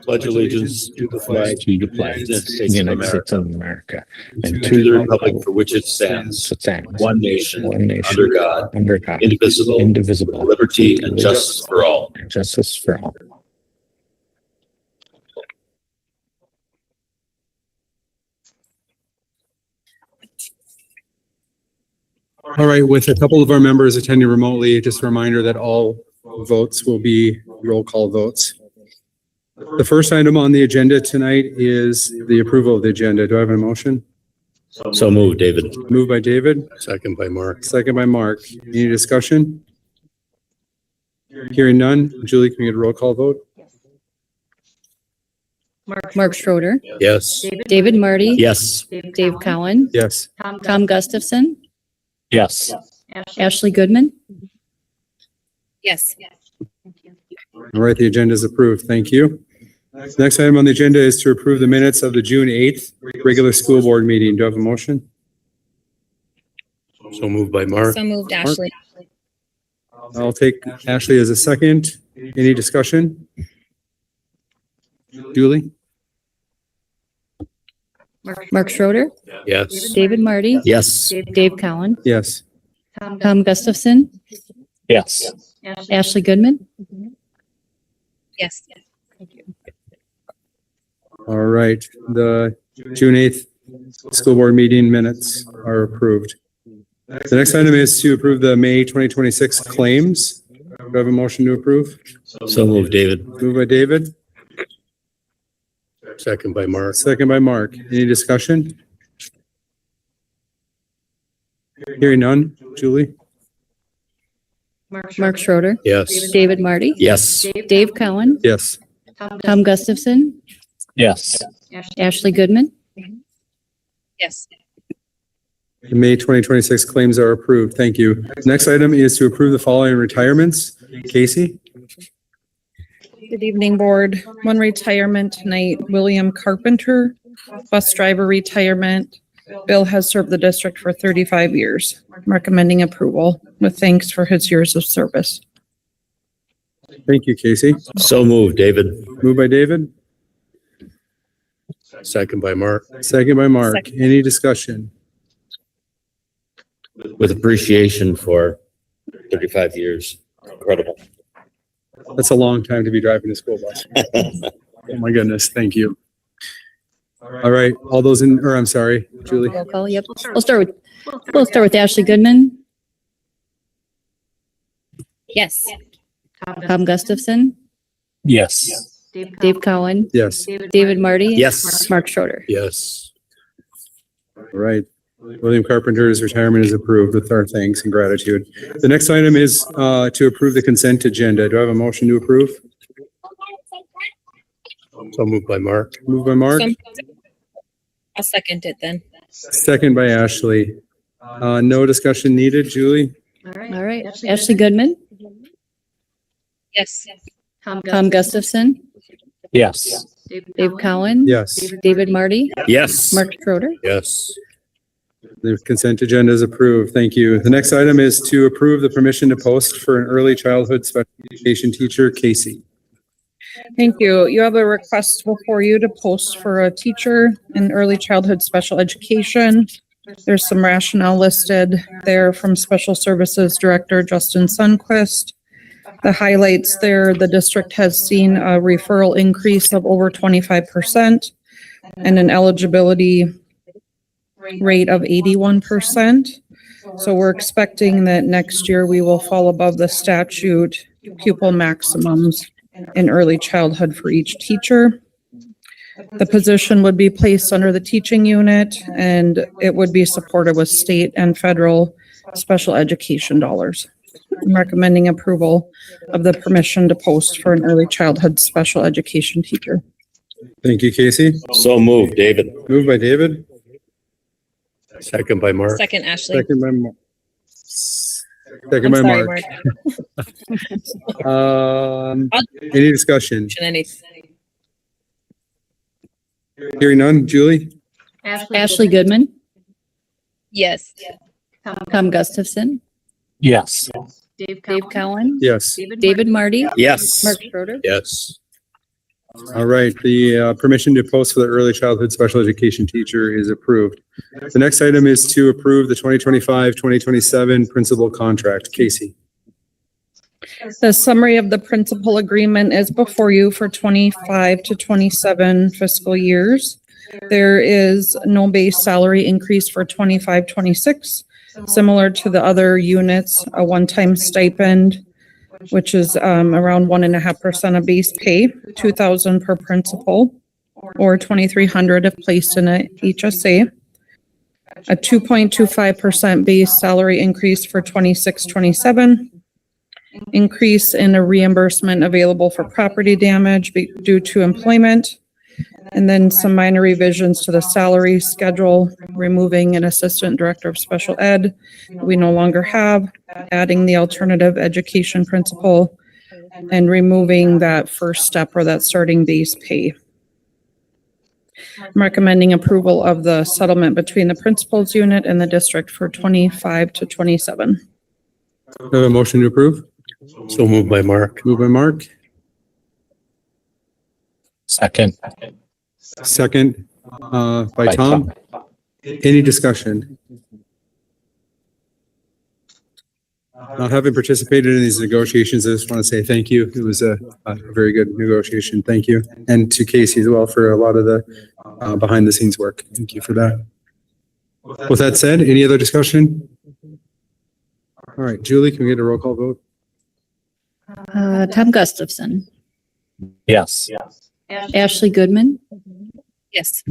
Pledge allegiance to the flag To the flag, of the United States of America, and to the republic for which it stands, one nation, under God, indivisible, with liberty and justice for all. Justice for all. All right, with a couple of our members attending remotely, just a reminder that all votes will be roll call votes. The first item on the agenda tonight is the approval of the agenda. Do I have a motion? So moved, David. Moved by David, Second by Mark. second by Mark. Any discussion? Hearing none. Julie, can we get a roll call vote? Mark Schroeder, Yes. David Marty. Yes. Dave Cowan, Yes. Tom Gustafson, Yes. Ashley Goodman. Yes. All right, the agenda is approved. Thank you. Next item on the agenda is to approve the minutes of the June 8th regular school board meeting. Do I have a motion? So moved by Mark. So moved, Ashley. I'll take Ashley as a second. Any discussion? Julie? Mark Schroeder, Yes. David Marty. Yes. Dave Cowan, Yes. Tom Gustafson, Yes. Ashley Goodman. Yes. All right, the June 8th school board meeting minutes are approved. The next item is to approve the May 2026 claims. Do I have a motion to approve? So moved, David. Moved by David, Second by Mark. second by Mark. Any discussion? Hearing none. Julie? Mark Schroeder, Yes. David Marty. Yes. Dave Cowan, Yes. Tom Gustafson, Yes. Ashley Goodman. Yes. The May 2026 claims are approved. Thank you. Next item is to approve the following retirements. Casey? Good evening, board. One retirement tonight, William Carpenter, bus driver retirement. Bill has served the district for 35 years. Recommending approval with thanks for his years of service. Thank you, Casey. So moved, David. Moved by David, Second by Mark. second by Mark. Second. Any discussion? With appreciation for 35 years. Incredible. That's a long time to be driving a school bus. Oh my goodness, thank you. All right, all those I'm sorry, Julie. Roll call, yep. We'll start with Ashley Goodman, Yes. Tom Gustafson, Yes. Dave Cowan, Yes, David Marty. Yes. Mark Schroeder. Yes. all right. William Carpenter's retirement is approved with our thanks and gratitude. The next item is to approve the consent agenda. Do I have a motion to approve? So moved by Mark. Moved by Mark, I'll second it then. second by Ashley. No discussion needed. Julie? All right, Ashley Goodman, Yes. Tom Gustafson, Yes. Dave Cowan. Yes, David Marty, Yes. Mark Schroeder. Yes. the consent agenda is approved. Thank you. The next item is to approve the permission to post for an early childhood special education teacher, Casey. Thank you. You have a request before you to post for a teacher in early childhood special education. There's some rationale listed there from Special Services Director Justin Sundquist. The highlights there, the district has seen a referral increase of over 25% and an eligibility rate of 81%. So we're expecting that next year we will fall above the statute pupil maximums in early childhood for each teacher. The position would be placed under the teaching unit and it would be supported with state and federal special education dollars. I'm recommending approval of the permission to post for an early childhood special education teacher. Thank you, Casey. So moved, David. Moved by David, Second by Mark. Second, Ashley. second by Mark. Second I'm by sorry, Mark. Any discussion? Any- Hearing none. Julie? Ashley Goodman, Yes. Tom Gustafson, Yes. Dave Cowan, Yes. David Marty, Yes. Mark Schroeder. Yes. All right, the permission to post for the early childhood special education teacher is approved. The next item is to approve the 2025-2027 principal contract. Casey? The summary of the principal agreement is before you for 25 to 27 fiscal years. There is no base salary increase for 25, 26, similar to the other units, a one-time stipend, which is around 1.5% of base pay, 2,000 per principal, or 2,300 if placed in a HSA. A 2.25% base salary increase for 26, 27. Increase in a reimbursement available for property damage due to employment. And then some minor revisions to the salary schedule, removing an assistant director of special ed we no longer have, adding the alternative education principal, and removing that first step or that starting base pay. I'm recommending approval of the settlement between the principals unit and the district for 25 to 27. Have a motion to approve? So moved by Mark. Moved by Mark, Second. second by Tom. Any discussion? Not having participated in these negotiations, I just want to say thank you. It was a very good negotiation. Thank you. And to Casey as well for a lot of the behind the scenes work. Thank you for that. With that said, any other discussion? All right, Julie, can we get a roll call vote? Tom Gustafson, Yes. Ashley Goodman, Yes.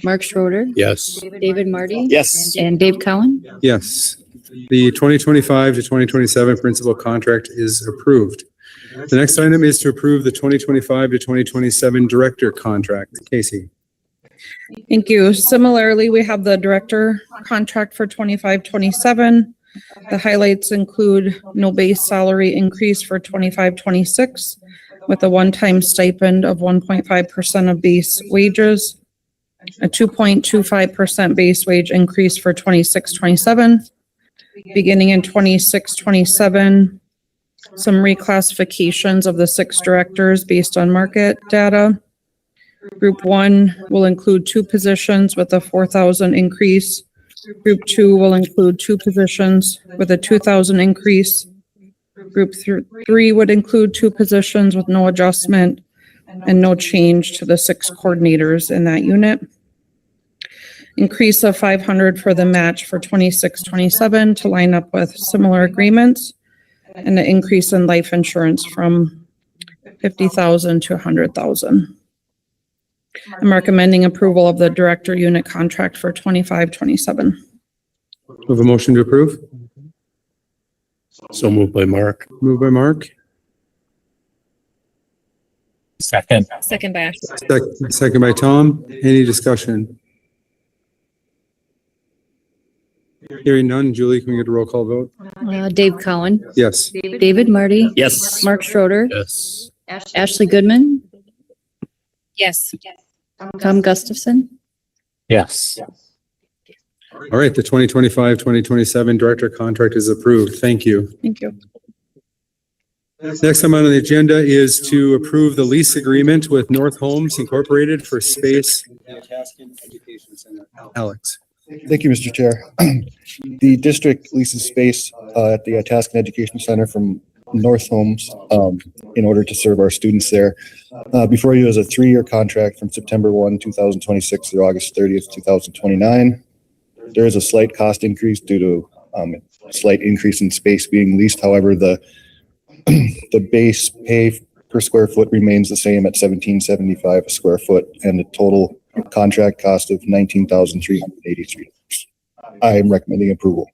Mark Schroeder, Yes. David Marty. Yes. And Dave Cowan. Yes. The 2025 to 2027 principal contract is approved. The next item is to approve the 2025 to 2027 director contract. Casey? Thank you. Similarly, we have the director contract for 25, 27. The highlights include no base salary increase for 25, 26 with a one-time stipend of 1.5% of base wages, a 2.25% base wage increase for 26, 27. Beginning in 26, 27, some reclassifications of the 6 directors based on market data. Group 1 will include 2 positions with a 4,000 increase. Group 2 will include 2 positions with a 2,000 increase. Group 3 would include 2 positions with no adjustment and no change to the 6 coordinators in that unit. Increase of 500 for the match for 26, 27 to line up with similar agreements, and an increase in life insurance from 50,000 to 100,000. I'm recommending approval of the director unit contract for 25, 27. We have a motion to approve? So moved by Mark. Moved by Mark, Second. Second by Ashley. second by Tom. Any discussion? Hearing none. Julie, can we get a roll call vote? Dave Cowan, Yes. David Marty, Yes. Mark Schroeder, Yes. Ashley Goodman, Yes. Tom Gustafson. Yes. All right, the 2025, 2027 director contract is approved. Thank you. Thank you. Next item on the agenda is to approve the lease agreement with North Homes Incorporated for space. Alex. Thank you, Mr. Chair. The district leases space at the Itascan Education Center from North Homes in order to serve our students there. Before you is a 3-year contract from September 1, 2026 through August 30th, 2029. There is a slight cost increase due to a slight increase in space being leased. However, the base pay per square foot remains the same at $17.75 a square foot, and the total contract cost of $19,383. I am recommending approval.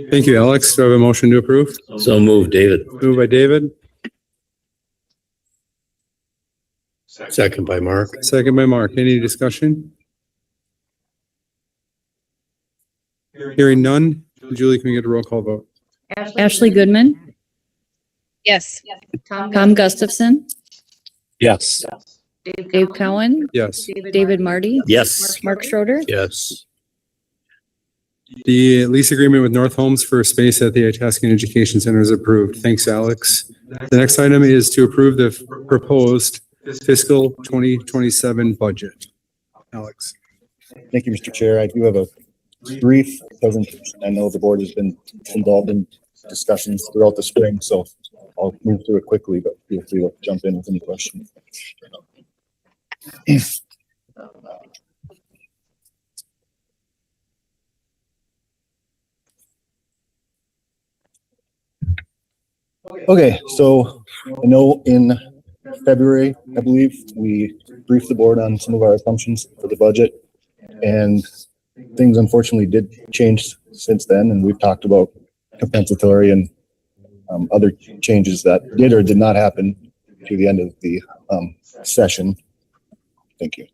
Thank you, Alex. Do I have a motion to approve? So moved, David. Moved by David, Second by Mark. second by Mark. Any discussion? Hearing none. Julie, can we get a roll call vote? Ashley Goodman, Yes. Tom Gustafson, Yes. Dave Cowan, Yes. David Marty, Yes. Mark Schroeder. Yes. The lease agreement with North Homes for space at the Itascan Education Center is approved. Thanks, Alex. The next item is to approve the proposed fiscal 2027 budget. Alex. Thank you, Mr. Chair. I do have a brief presentation. I know the board has been involved in discussions throughout the spring, so I'll move through it quickly, but feel free to jump in with any questions. Okay, so I know in February, I believe, we briefed the board on some of our assumptions for the budget, and things unfortunately did change since then, and we've talked about compensatory and other changes that did or did not happen to the end of the session. Thank you.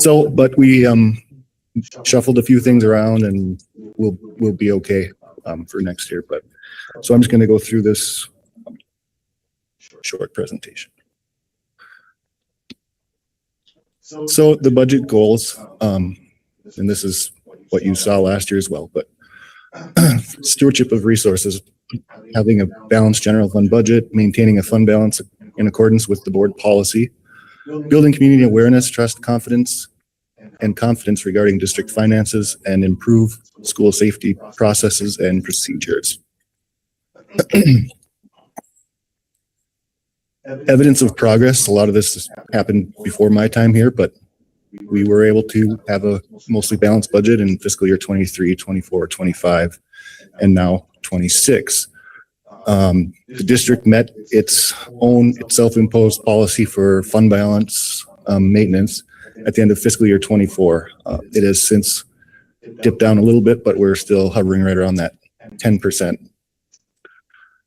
So, but we shuffled a few things around, and we'll be okay for next year. But so I'm just going to go through this short presentation. So the budget goals, and this is what you saw last year as well, but stewardship of resources, having a balanced general fund budget, maintaining a fund balance in accordance with the board policy, building community awareness, trust, confidence, and confidence regarding district finances, and improve school safety processes and procedures. Evidence of progress. A lot of this has happened before my time here, but we were able to have a mostly balanced budget in fiscal year 23, 24, 25, and now 26. The district met its own self-imposed policy for fund balance maintenance at the end of fiscal year 24. It has since dipped down a little bit, but we're still hovering right around that 10%.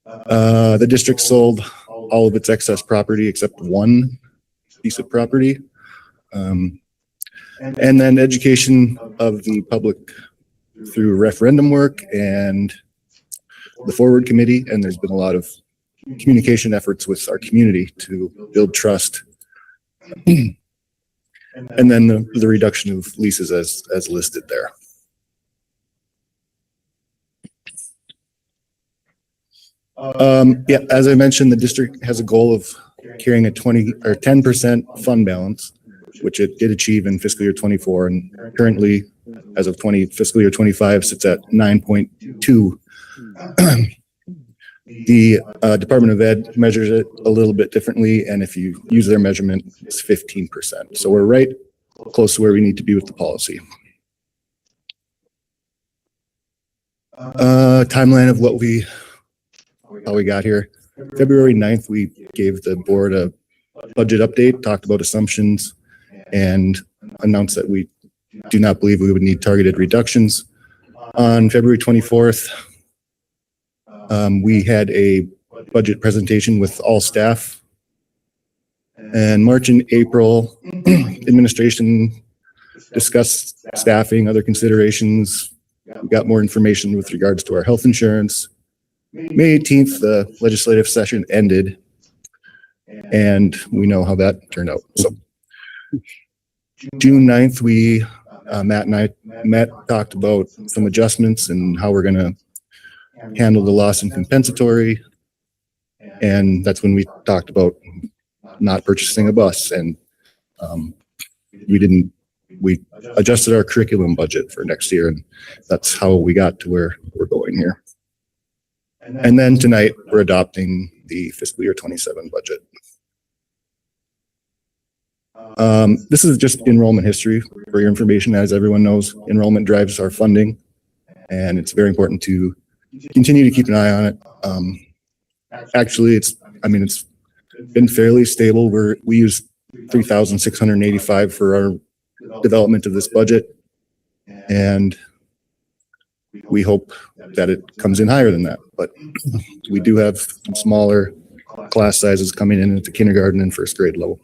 The district sold all of its excess property except one piece of property. And then education of the public through referendum work and the forward committee. And there's been a lot of communication efforts with our community to build trust. And then the reduction of leases as listed there. Yeah, as I mentioned, the district has a goal of carrying a 20 or 10% fund balance, which it did achieve in fiscal year 24, and currently, as of fiscal year 25, sits at 9.2. The Department of Ed measures it a little bit differently, and if you use their measurement, it's 15%. So we're right close to where we need to be with the policy. Timeline of how we got here. February 9th, we gave the board a budget update, talked about assumptions, and announced that we do not believe we would need targeted reductions. On February 24th, we had a budget presentation with all staff. And March and April, administration discussed staffing, other considerations. We got more information with regards to our health insurance. May 18th, the legislative session ended, and we know how that turned out. So June 9th, Matt and I talked about some adjustments and how we're going to handle the loss and compensatory. And that's when we talked about not purchasing a bus, and we adjusted our curriculum budget for next year, and that's how we got to where we're going here. And then tonight, we're adopting the fiscal year 27 budget. This is just enrollment history for your information. As everyone knows, enrollment drives our funding, and it's very important to continue to keep an eye on it. Actually, it's been fairly stable. We use 3,685 for our development of this budget, and we hope that it comes in higher than that. But we do have some smaller class sizes coming in at the kindergarten and first grade level.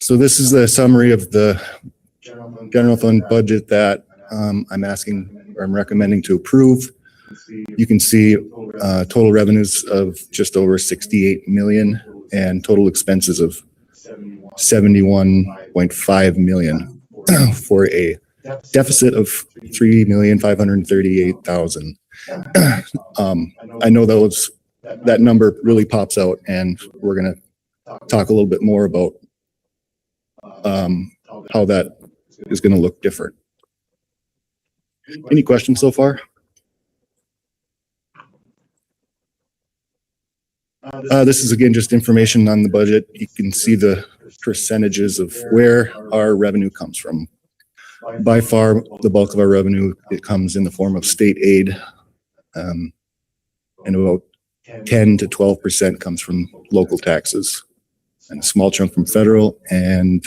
So this is the summary of the general fund budget that I'm recommending to approve. You can see total revenues of just over 68 million and total expenses of 71.5 million for a deficit of 3,538,000. I know that number really pops out, and we're going to talk a little bit more about how that is going to look different. Any questions so far? This is again just information on the budget. You can see the percentages of where our revenue comes from. By far, the bulk of our revenue, it comes in the form of state aid, and about 10 to 12% comes from local taxes, and a small chunk from federal and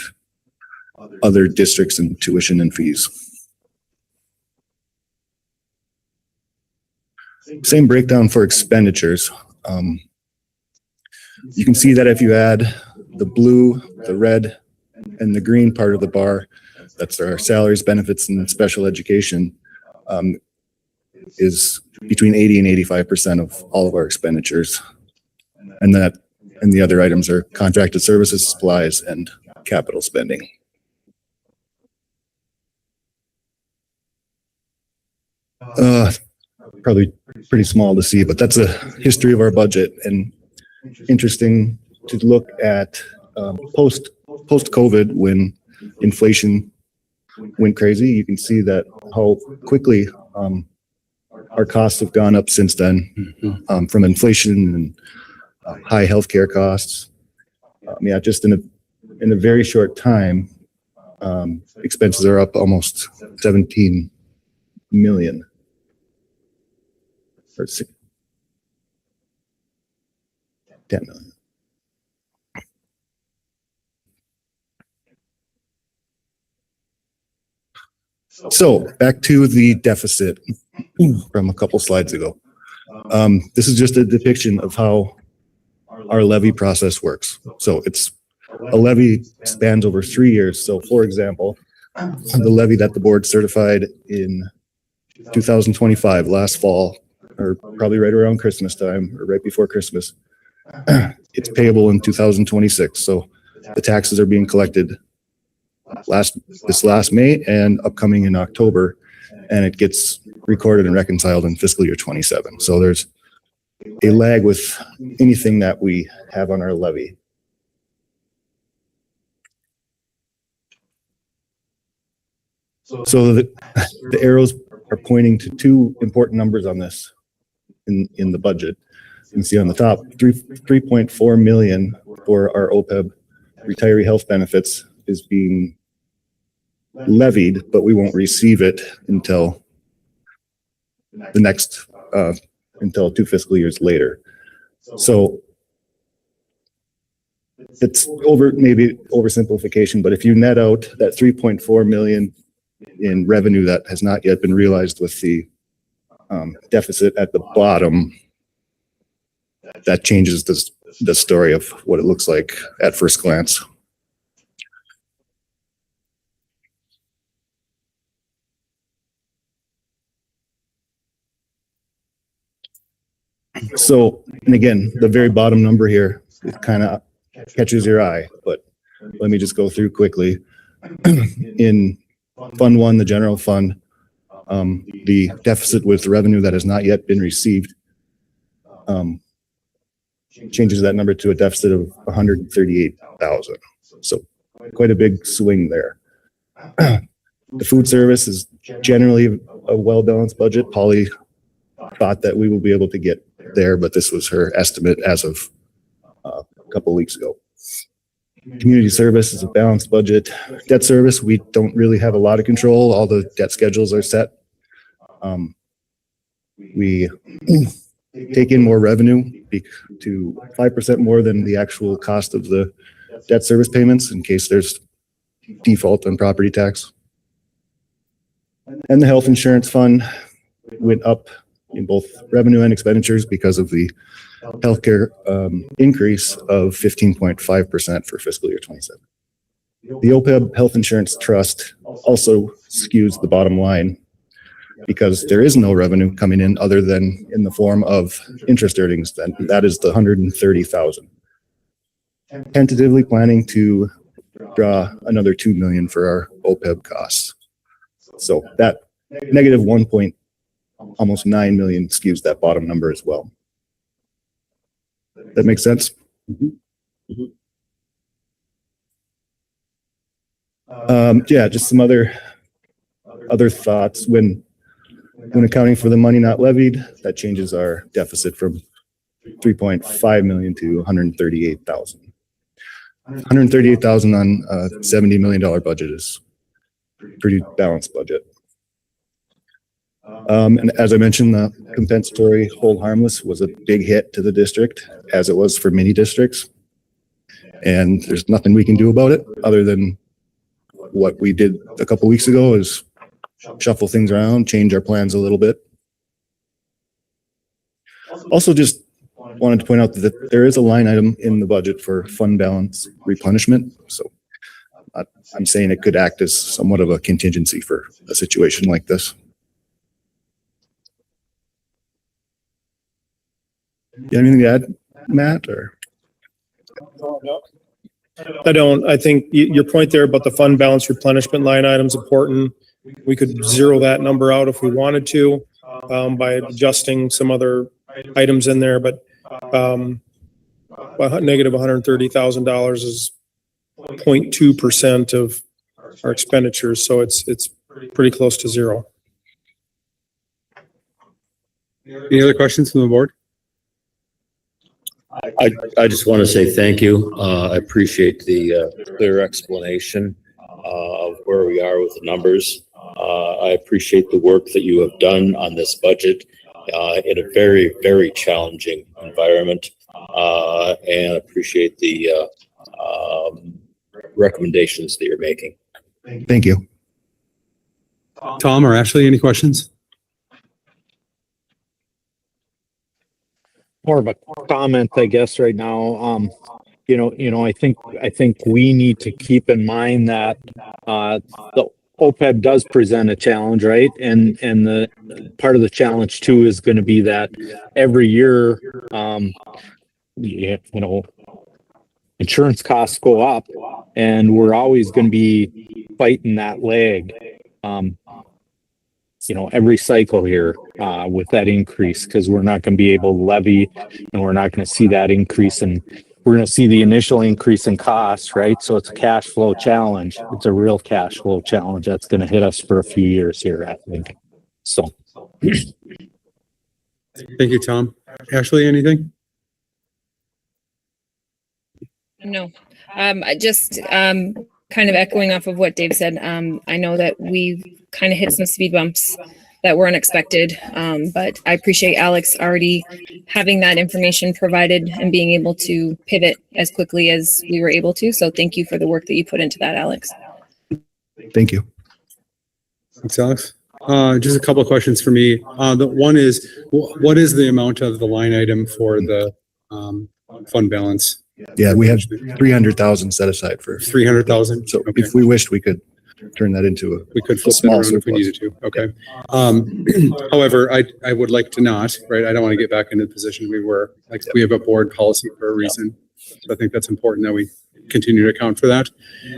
other districts and tuition and fees. Same breakdown for expenditures. You can see that if you add the blue, the red, and the green part of the bar, that's our salaries, benefits, and special education, is between 80 and 85% of all of our expenditures. And the other items are contracted services, supplies, and capital spending. Probably pretty small to see, but that's a history of our budget, and interesting to look at post-COVID when inflation went crazy. You can see that how quickly our costs have gone up since then, from inflation and high healthcare costs. Just in a very short time, expenses are up almost 17 million. Or 10 million. So back to the deficit from a couple slides ago. This is just a depiction of how our levy process works. So a levy spans over 3 years. So for example, the levy that the board certified in 2025, last fall, or probably right around Christmas time, or right before Christmas, it's payable in 2026. So the taxes are being collected this last May and upcoming in October, and it gets recorded and reconciled in fiscal year 27. So there's a lag with anything that we have on our levy. So the arrows are pointing to two important numbers on this in the budget. You can see on the top, 3.4 million for our OPEB retiree health benefits is being levied, but we won't receive it until until 2 fiscal years later. So it's maybe oversimplification, but if you net out that 3.4 million in revenue that has not yet been realized with the deficit at the bottom, that changes the story of what it looks like at first glance. So, and again, the very bottom number here, it kind of catches your eye, but let me just go through quickly. In Fund 1, the general fund, the deficit with revenue that has not yet been received, changes that number to a deficit of 138,000. So quite a big swing there. The food service is generally a well-balanced budget. Polly thought that we will be able to get there, but this was her estimate as of a couple weeks ago. Community service is a balanced budget. Debt service, we don't really have a lot of control. All the debt schedules are set. We take in more revenue to 5% more than the actual cost of the debt service payments in case there's default on property tax. And the health insurance fund went up in both revenue and expenditures because of the healthcare increase of 15.5% for fiscal year 27. The OPEB Health Insurance Trust also skews the bottom line because there is no revenue coming in other than in the form of interest earnings. Then that is the 130,000. Tentatively planning to draw another 2 million for our OPEB costs. So that negative almost 9 million skews that bottom number as well. That makes sense? Yeah, just some other thoughts. When accounting for the money not levied, that changes our deficit from 3.5 million to 138,000. 138,000 on a $70 million budget is pretty balanced budget. And as I mentioned, the compensatory hold harmless was a big hit to the district, as it was for many districts. And there's nothing we can do about it other than what we did a couple weeks ago is shuffle things around, change our plans a little bit. Also, just wanted to point out that there is a line item in the budget for fund balance replenishment. So I'm saying it could act as somewhat of a contingency for a situation like this. You have anything to add, Matt, or? I don't. I think your point there about the fund balance replenishment line item is important. We could zero that number out if we wanted to by adjusting some other items in there, but negative $130,000 is 0.2% of our expenditures, so it's pretty close to zero. Any other questions from the board? I just want to say thank you. I appreciate the clear explanation of where we are with the numbers. I appreciate the work that you have done on this budget in a very, very challenging environment, and appreciate the recommendations that you're making. Thank you. Tom or Ashley, any questions? More of a comment, I guess, right now. I think we need to keep in mind that the OPEB does present a challenge, right? And the part of the challenge too is going to be that every year, insurance costs go up, and we're always going to be fighting that lag. Every cycle here with that increase, because we're not going to be able to levy, and we're not going to see that increase, and we're going to see the initial increase in costs, right? So it's a cash flow challenge. It's a real cash flow challenge that's going to hit us for a few years here, I think. So. Thank you, Tom. Ashley, anything? No, I just kind of echoing off of what Dave said. I know that we've kind of hit some speed bumps that were unexpected, but I appreciate Alex already having that information provided and being able to pivot as quickly as we were able to. So thank you for the work that you put into that, Alex. Thank you. Thanks, Alex. Just a couple of questions for me. The one is, what is the amount of the line item for the fund balance? Yeah, we have 300,000 set aside for 300,000. So okay. if we wished, we could turn that into we could flip that around if we needed to. Okay. However, I would like to not, right? I don't want to get back into the position we were. Like, we have a board policy for a reason. So I think that's important that we continue to account for that.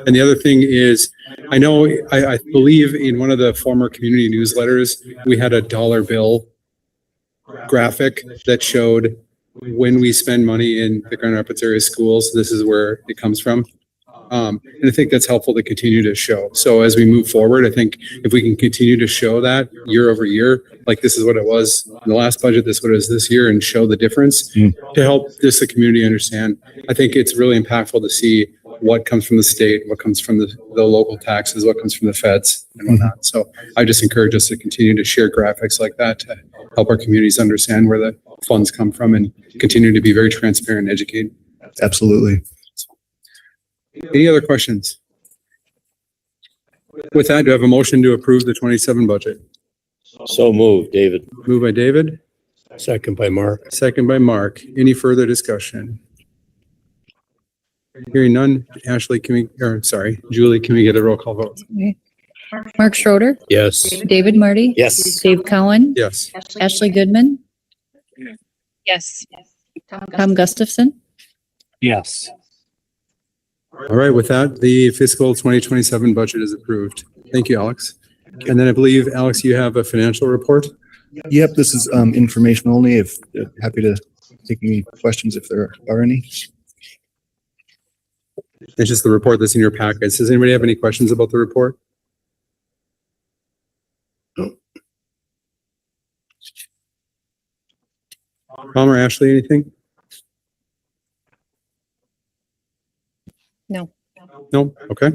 And the other thing is, I know, I believe in one of the former community newsletters, we had a dollar bill graphic that showed when we spend money in the Grand Rapids area schools, this is where it comes from. And I think that's helpful to continue to show. So as we move forward, I think if we can continue to show that year over year, like this is what it was in the last budget, this is what it is this year, and show the difference to help the community understand. I think it's really impactful to see what comes from the state, what comes from the local taxes, what comes from the feds and whatnot. So I just encourage us to continue to share graphics like that to help our communities understand where the funds come from and continue to be very transparent and educated. Absolutely. Any other questions? With that, do I have a motion to approve the 27 budget? So moved, David. Moved by David, Second by Mark. second by Mark. Any further discussion? Hearing none. Ashley, Julie, can we get a roll call vote? Mark Schroeder, Yes. David Marty. Yes. Dave Cowan, Yes. Ashley Goodman, Yes. Tom Gustafson. Yes. All right, with that, the fiscal 2027 budget is approved. Thank you, Alex. And then I believe, Alex, you have a financial report? Yep, this is information only. If happy to take any questions if there are any. It's just the report that's in your packets. Does anybody have any questions about the report? No. Tom or Ashley, anything? No. No? Okay.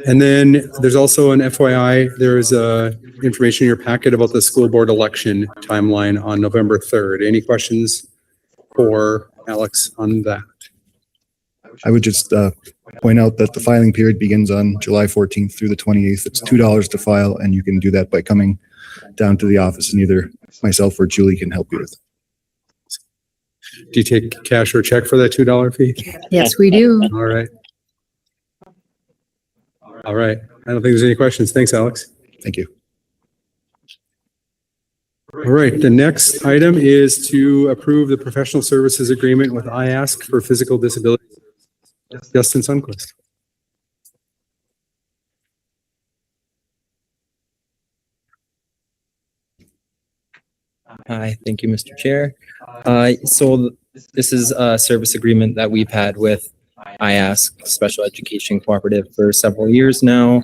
And then there's also an FYI, there is information in your packet about the school board election timeline on November 3rd. Any questions for Alex on that? I would just point out that the filing period begins on July 14th through the 28th. It's $2 to file, and you can do that by coming down to the office, and either myself or Julie can help you with. Do you take cash or check for that $2 fee? Yes, we do. All right. All right. I don't think there's any questions. Thanks, Alex. Thank you. All right. The next item is to approve the professional services agreement with IASC for physical disability. Justin Sundquist. Hi, thank you, Mr. Chair. So this is a service agreement that we've had with IASC Special Education Cooperative for several years now.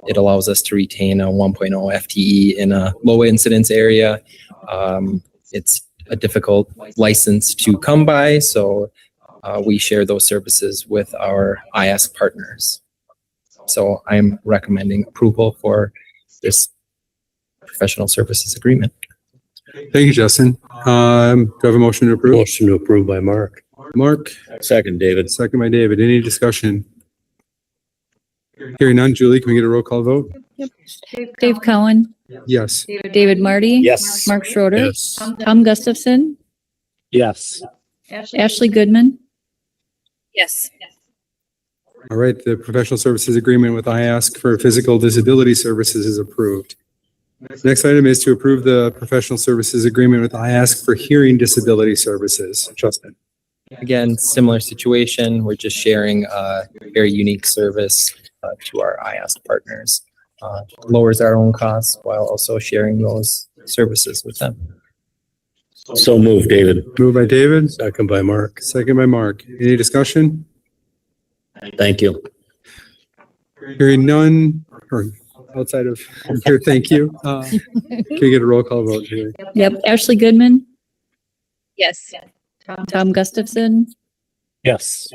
It allows us to retain a 1.0 FTE in a low incidence area. It's a difficult license to come by, so we share those services with our IASC partners. So I'm recommending approval for this professional services agreement. Thank you, Justin. Do I have a motion to approve? Motion to approve by Mark. Mark, Second, David. second by David. Any discussion? Hearing none. Julie, can we get a roll call vote? Dave Cowan, Yes. David Marty. Yes. Mark Schroeder. Yes. Tom Gustafson, Yes. Ashley Goodman. Yes. All right. The professional services agreement with IASC for physical disability services is approved. Next item is to approve the professional services agreement with IASC for hearing disability services. Justin. Again, similar situation. We're just sharing a very unique service to our IASC partners. Lowers our own costs while also sharing those services with them. So moved, David. Moved by David, Second by Mark. second by Mark. Any discussion? Thank you. Hearing none, or outside of here, thank you. Can we get a roll call vote, Julie? Yep, Ashley Goodman, Yes. Tom Gustafson, Yes.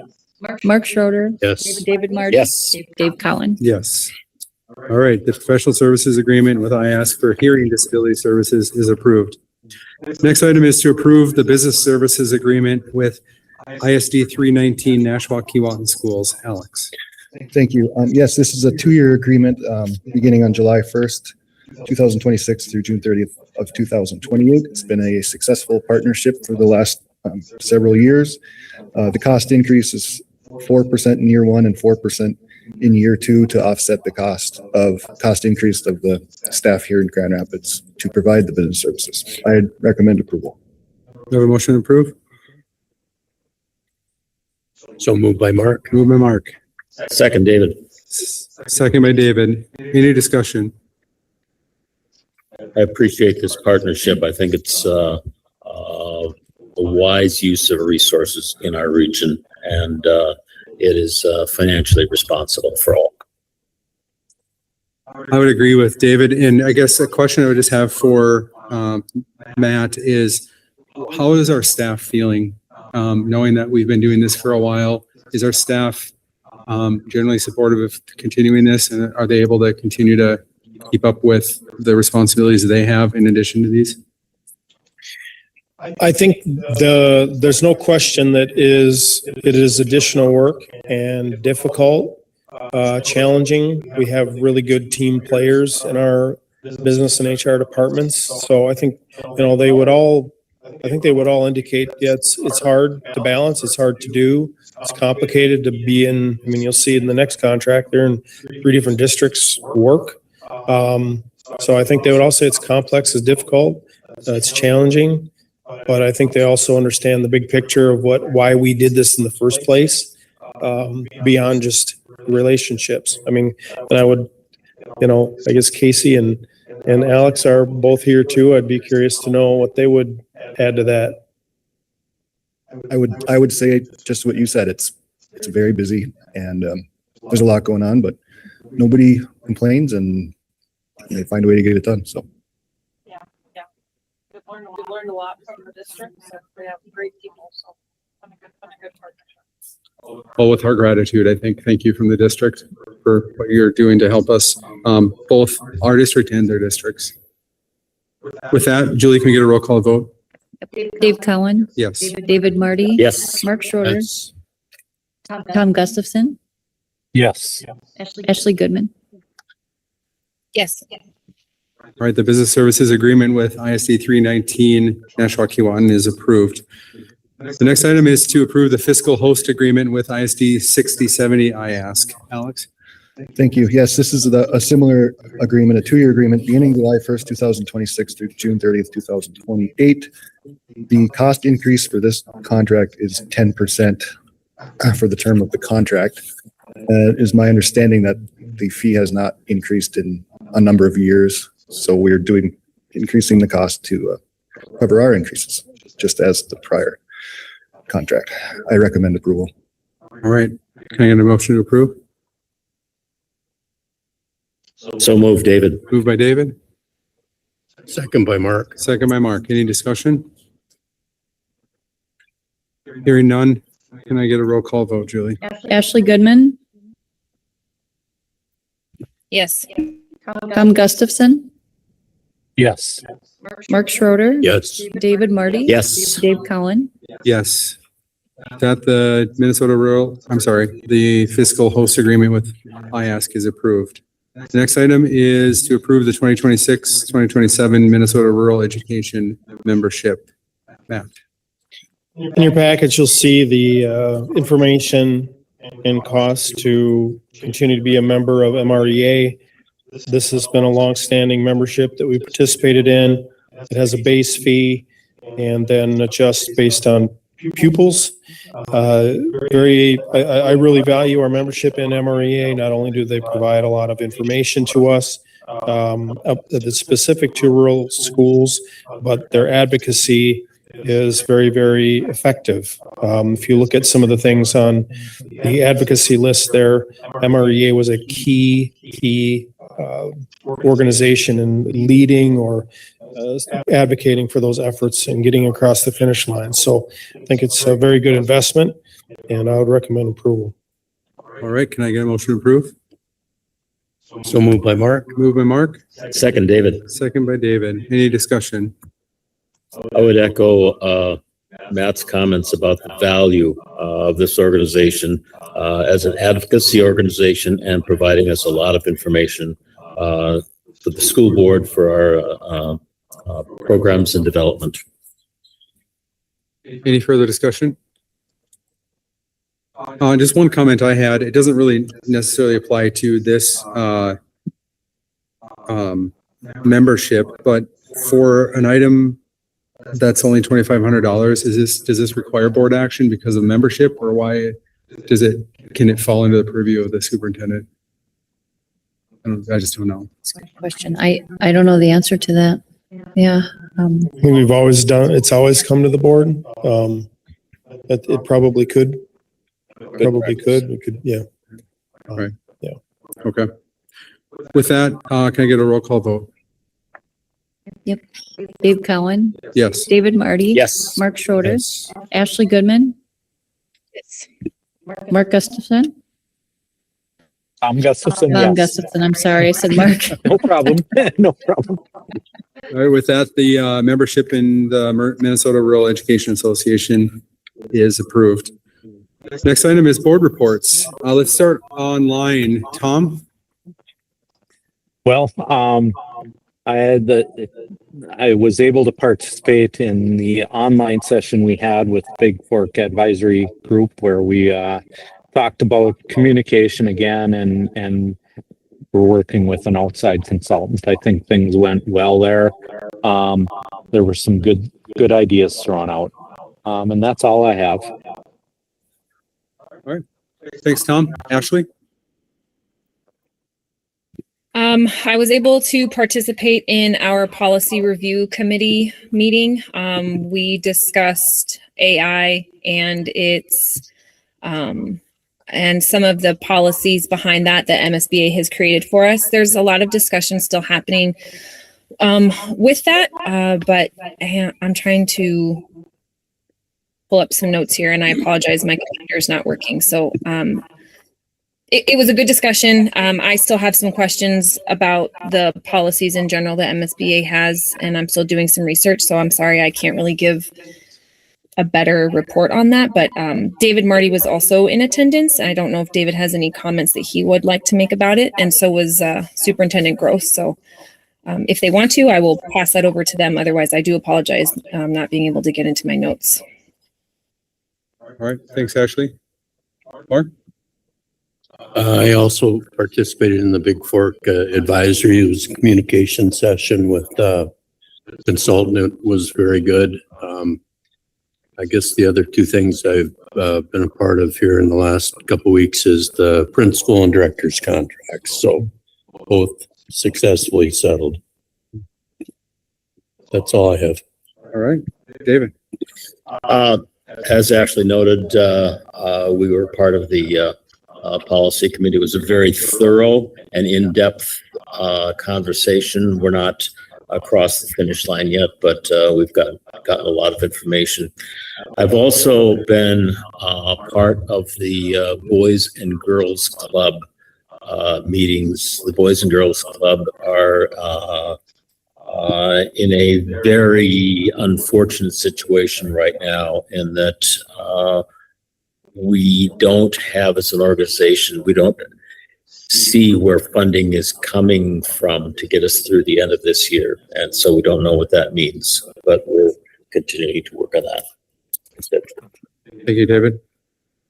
Mark Schroeder, Yes. David Marty. Yes. Dave Cowan. Yes. All right, the professional services agreement with IASC for hearing disability services is approved. Next item is to approve the business services agreement with ISD 319 Nashua Keewatin Schools. Alex. Thank you. Yes, this is a 2-year agreement beginning on July 1st, 2026 through June 30th of 2028. It's been a successful partnership for the last several years. The cost increase is 4% in year 1 and 4% in year 2 to offset the cost increase of the staff here in Grand Rapids to provide the business services. I recommend approval. Do you have a motion to approve? So moved by Mark. Moved by Mark. Second, David. Second by David. Any discussion? I appreciate this partnership. I think it's a wise use of resources in our region, and it is financially responsible for all. I would agree with David. And I guess a question I would just have for Matt is, how is our staff feeling? Knowing that we've been doing this for a while, is our staff generally supportive of continuing this? And are they able to continue to keep up with the responsibilities they have in addition to these? I think there's no question that it is additional work and difficult, challenging. We have really good team players in our business and HR departments. So I think, they would all indicate, yeah, it's hard to balance. It's hard to do. It's complicated to be in. I mean, you'll see in the next contract, they're in 3 different districts work. So I think they would all say it's complex, it's difficult, it's challenging. But I think they also understand the big picture of why we did this in the first place, beyond just relationships. I mean, and I would, I guess Casey and Alex are both here too. I'd be curious to know what they would add to that. I would say just what you said. It's very busy and there's a lot going on, but nobody complains and they find a way to get it done. So. We learned a lot from the district. So we have great people. So a good partnership. Well, with our gratitude, I think, thank you from the district for what you're doing to help us, both our district and their districts. With that, Julie, can we get a roll call vote? Dave Cowan, Yes. David Marty. Yes. Mark Schroeder, Yes. Tom Gustafson, Yes. Ashley Goodman. Yes. All right, the business services agreement with ISD 319 Nashua Kewanee is approved. The next item is to approve the fiscal host agreement with ISD 6070 IASC. Alex? Thank you. Yes, this is a similar agreement, a 2-year agreement beginning July 1st, 2026 through June 30th, 2028. The cost increase for this contract is 10% for the term of the contract. It is my understanding that the fee has not increased in a number of years. So we're increasing the cost to cover our increases, just as the prior contract. I recommend approval. All right, can I get a motion to approve? So moved, David. Moved by David, Second by Mark. second by Mark. Any discussion? Hearing none, can I get a roll call vote, Julie? Ashley Goodman, Yes. Tom Gustafson, Yes. Mark Schroeder. Yes. David Marty. Yes. Dave Cowan. Yes. That the the fiscal host agreement with IASC is approved. The next item is to approve the 2026-2027 Minnesota Rural Education Membership. Matt? In your package, you'll see the information and costs to continue to be a member of MREA. This has been a longstanding membership that we participated in. It has a base fee and then adjusts based on pupils. I really value our membership in MREA. Not only do they provide a lot of information to us that's specific to rural schools, but their advocacy is very, very effective. If you look at some of the things on the advocacy list there, MREA was a key organization in leading or advocating for those efforts and getting across the finish line. So I think it's a very good investment and I would recommend approval. All right, can I get a motion to approve? So moved by Mark. Moved by Mark, Second, David. second by David. Any discussion? I would echo Matt's comments about the value of this organization as an advocacy organization and providing us a lot of information for the school board for our programs and development. Any further discussion? Just one comment I had. It doesn't really necessarily apply to this membership, but for an item that's only $2,500, does this require board action because of membership, or why can it fall under the purview of the superintendent? I just don't know. That's a good question. I don't know the answer to that. Yeah. I think we've always done, it's always come to the board. It probably could. Probably could. We could, yeah. Right. Yeah. Okay. With that, can I get a roll call vote? Yep. Dave Cowan, Yes. David Marty. Yes. Mark Schroeder, Yes. Ashley Goodman, Yes. Mark Gustafson. Gustafson, Tom yes. Gustafson, I'm sorry, I said Mark. No problem. No problem. All right, with that, the membership in the Minnesota Rural Education Association is approved. Next item is board reports. Let's start online. Tom? Well, I was able to participate in the online session we had with Big Fork Advisory Group where we talked about communication again and we're working with an outside consultant. I think things went well there. There were some good ideas thrown out. And that's all I have. All right. Thanks, Tom. Ashley? I was able to participate in our policy review committee meeting. We discussed AI and its, and some of the policies behind that MSBA has created for us. There's a lot of discussion still happening with that, but I'm trying to pull up some notes here, and I apologize, my computer is not working. So it was a good discussion. I still have some questions about the policies in general that MSBA has, and I'm still doing some research. So I'm sorry I can't really give a better report on that. But David Marty was also in attendance. I don't know if David has any comments that he would like to make about it, and so was Superintendent Gross. So if they want to, I will pass that over to them. Otherwise, I do apologize not being able to get into my notes. All right. Thanks, Ashley. Mark? I also participated in the Big Fork advisory. It was a communication session with consultant. It was very good. I guess the other two things I've been a part of here in the last couple of weeks is the principal and director's contracts. So both successfully settled. That's all I have. All right. David? As Ashley noted, we were part of the policy committee. It was a very thorough and in-depth conversation. We're not across the finish line yet, but we've gotten a lot of information. I've also been part of the Boys and Girls Club meetings. The Boys and Girls Club are in a very unfortunate situation right now in that we don't have, as an organization, we don't see where funding is coming from to get us through the end of this year. And so we don't know what that means, but we're continuing to work on that. Thank you, David.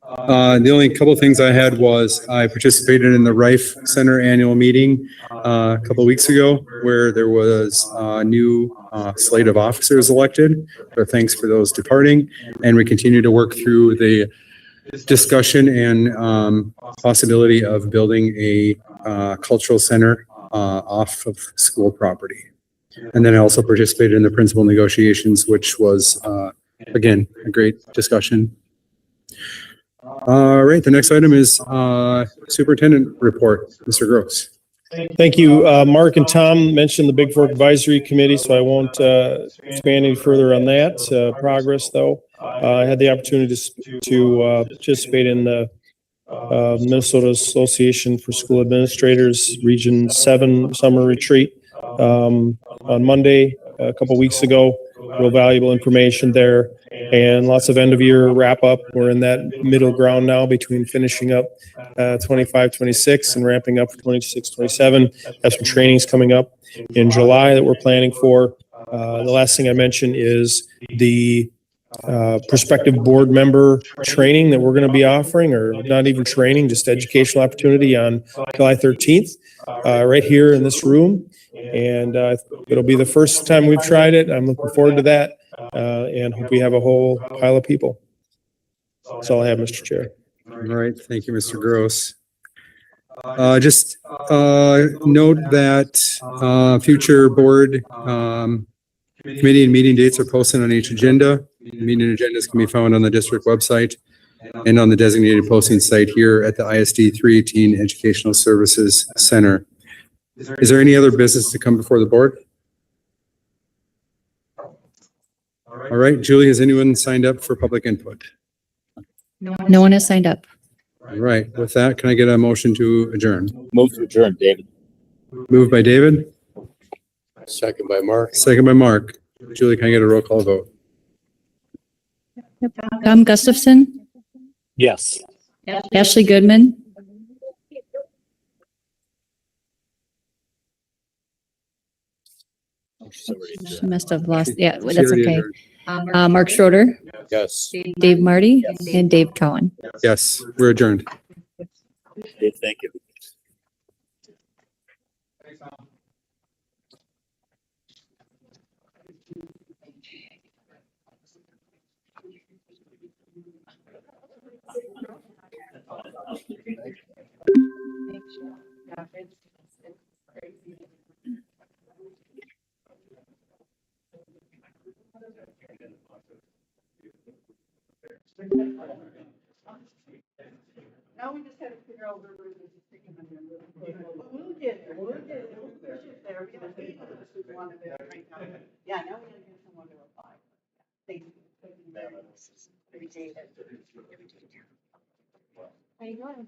The only couple of things I had was I participated in the Rife Center annual meeting a couple of weeks ago where there was a new slate of officers elected. So thanks for those departing. And we continue to work through the discussion and possibility of building a cultural center off of school property. And then I also participated in the principal negotiations, which was, again, a great discussion. All right, the next item is superintendent report. Mr. Gross. Thank you. Mark and Tom mentioned the Big Fork Advisory Committee, so I won't expand any further on that progress, though. I had the opportunity to participate in the Minnesota Association for School Administrators Region 7 Summer Retreat on Monday, a couple weeks ago. Real valuable information there and lots of end of year wrap up. We're in that middle ground now between finishing up 25, 26 and ramping up for 26, 27. Have some trainings coming up in July that we're planning for. The last thing I mentioned is the prospective board member training that we're going to be offering, or not even training, just educational opportunity on July 13th, right here in this room. And it'll be the first time we've tried it. I'm looking forward to that and hope we have a whole pile of people. That's all I have, Mr. Chair. All right, thank you, Mr. Gross. Just note that future board committee and meeting dates are posted on each agenda. Meeting agendas can be found on the district website and on the designated posting site here at the ISD 318 Educational Services Center. Is there any other business to come before the board? All right, Julie, has anyone signed up for public input? No one has signed up. All right, with that, can I get a motion to adjourn? Move to adjourn, David. Moved by David, Second by Mark. second by Mark. Julie, can I get a roll call vote? Gustafson, Yes. Ashley Goodman, she must have lost, yeah, She that's already okay. adjourned. Mark Schroeder, Yes. Dave Marty, and Dave Cohen. Yes, we're adjourned. Dave, thank you. Now we just had to figure out where we're going to stick them in there. We'll get there, we'll push it there, because we just wanted it right now. Yeah, now we gotta get someone to apply. Thank you. Appreciate it. How you doing?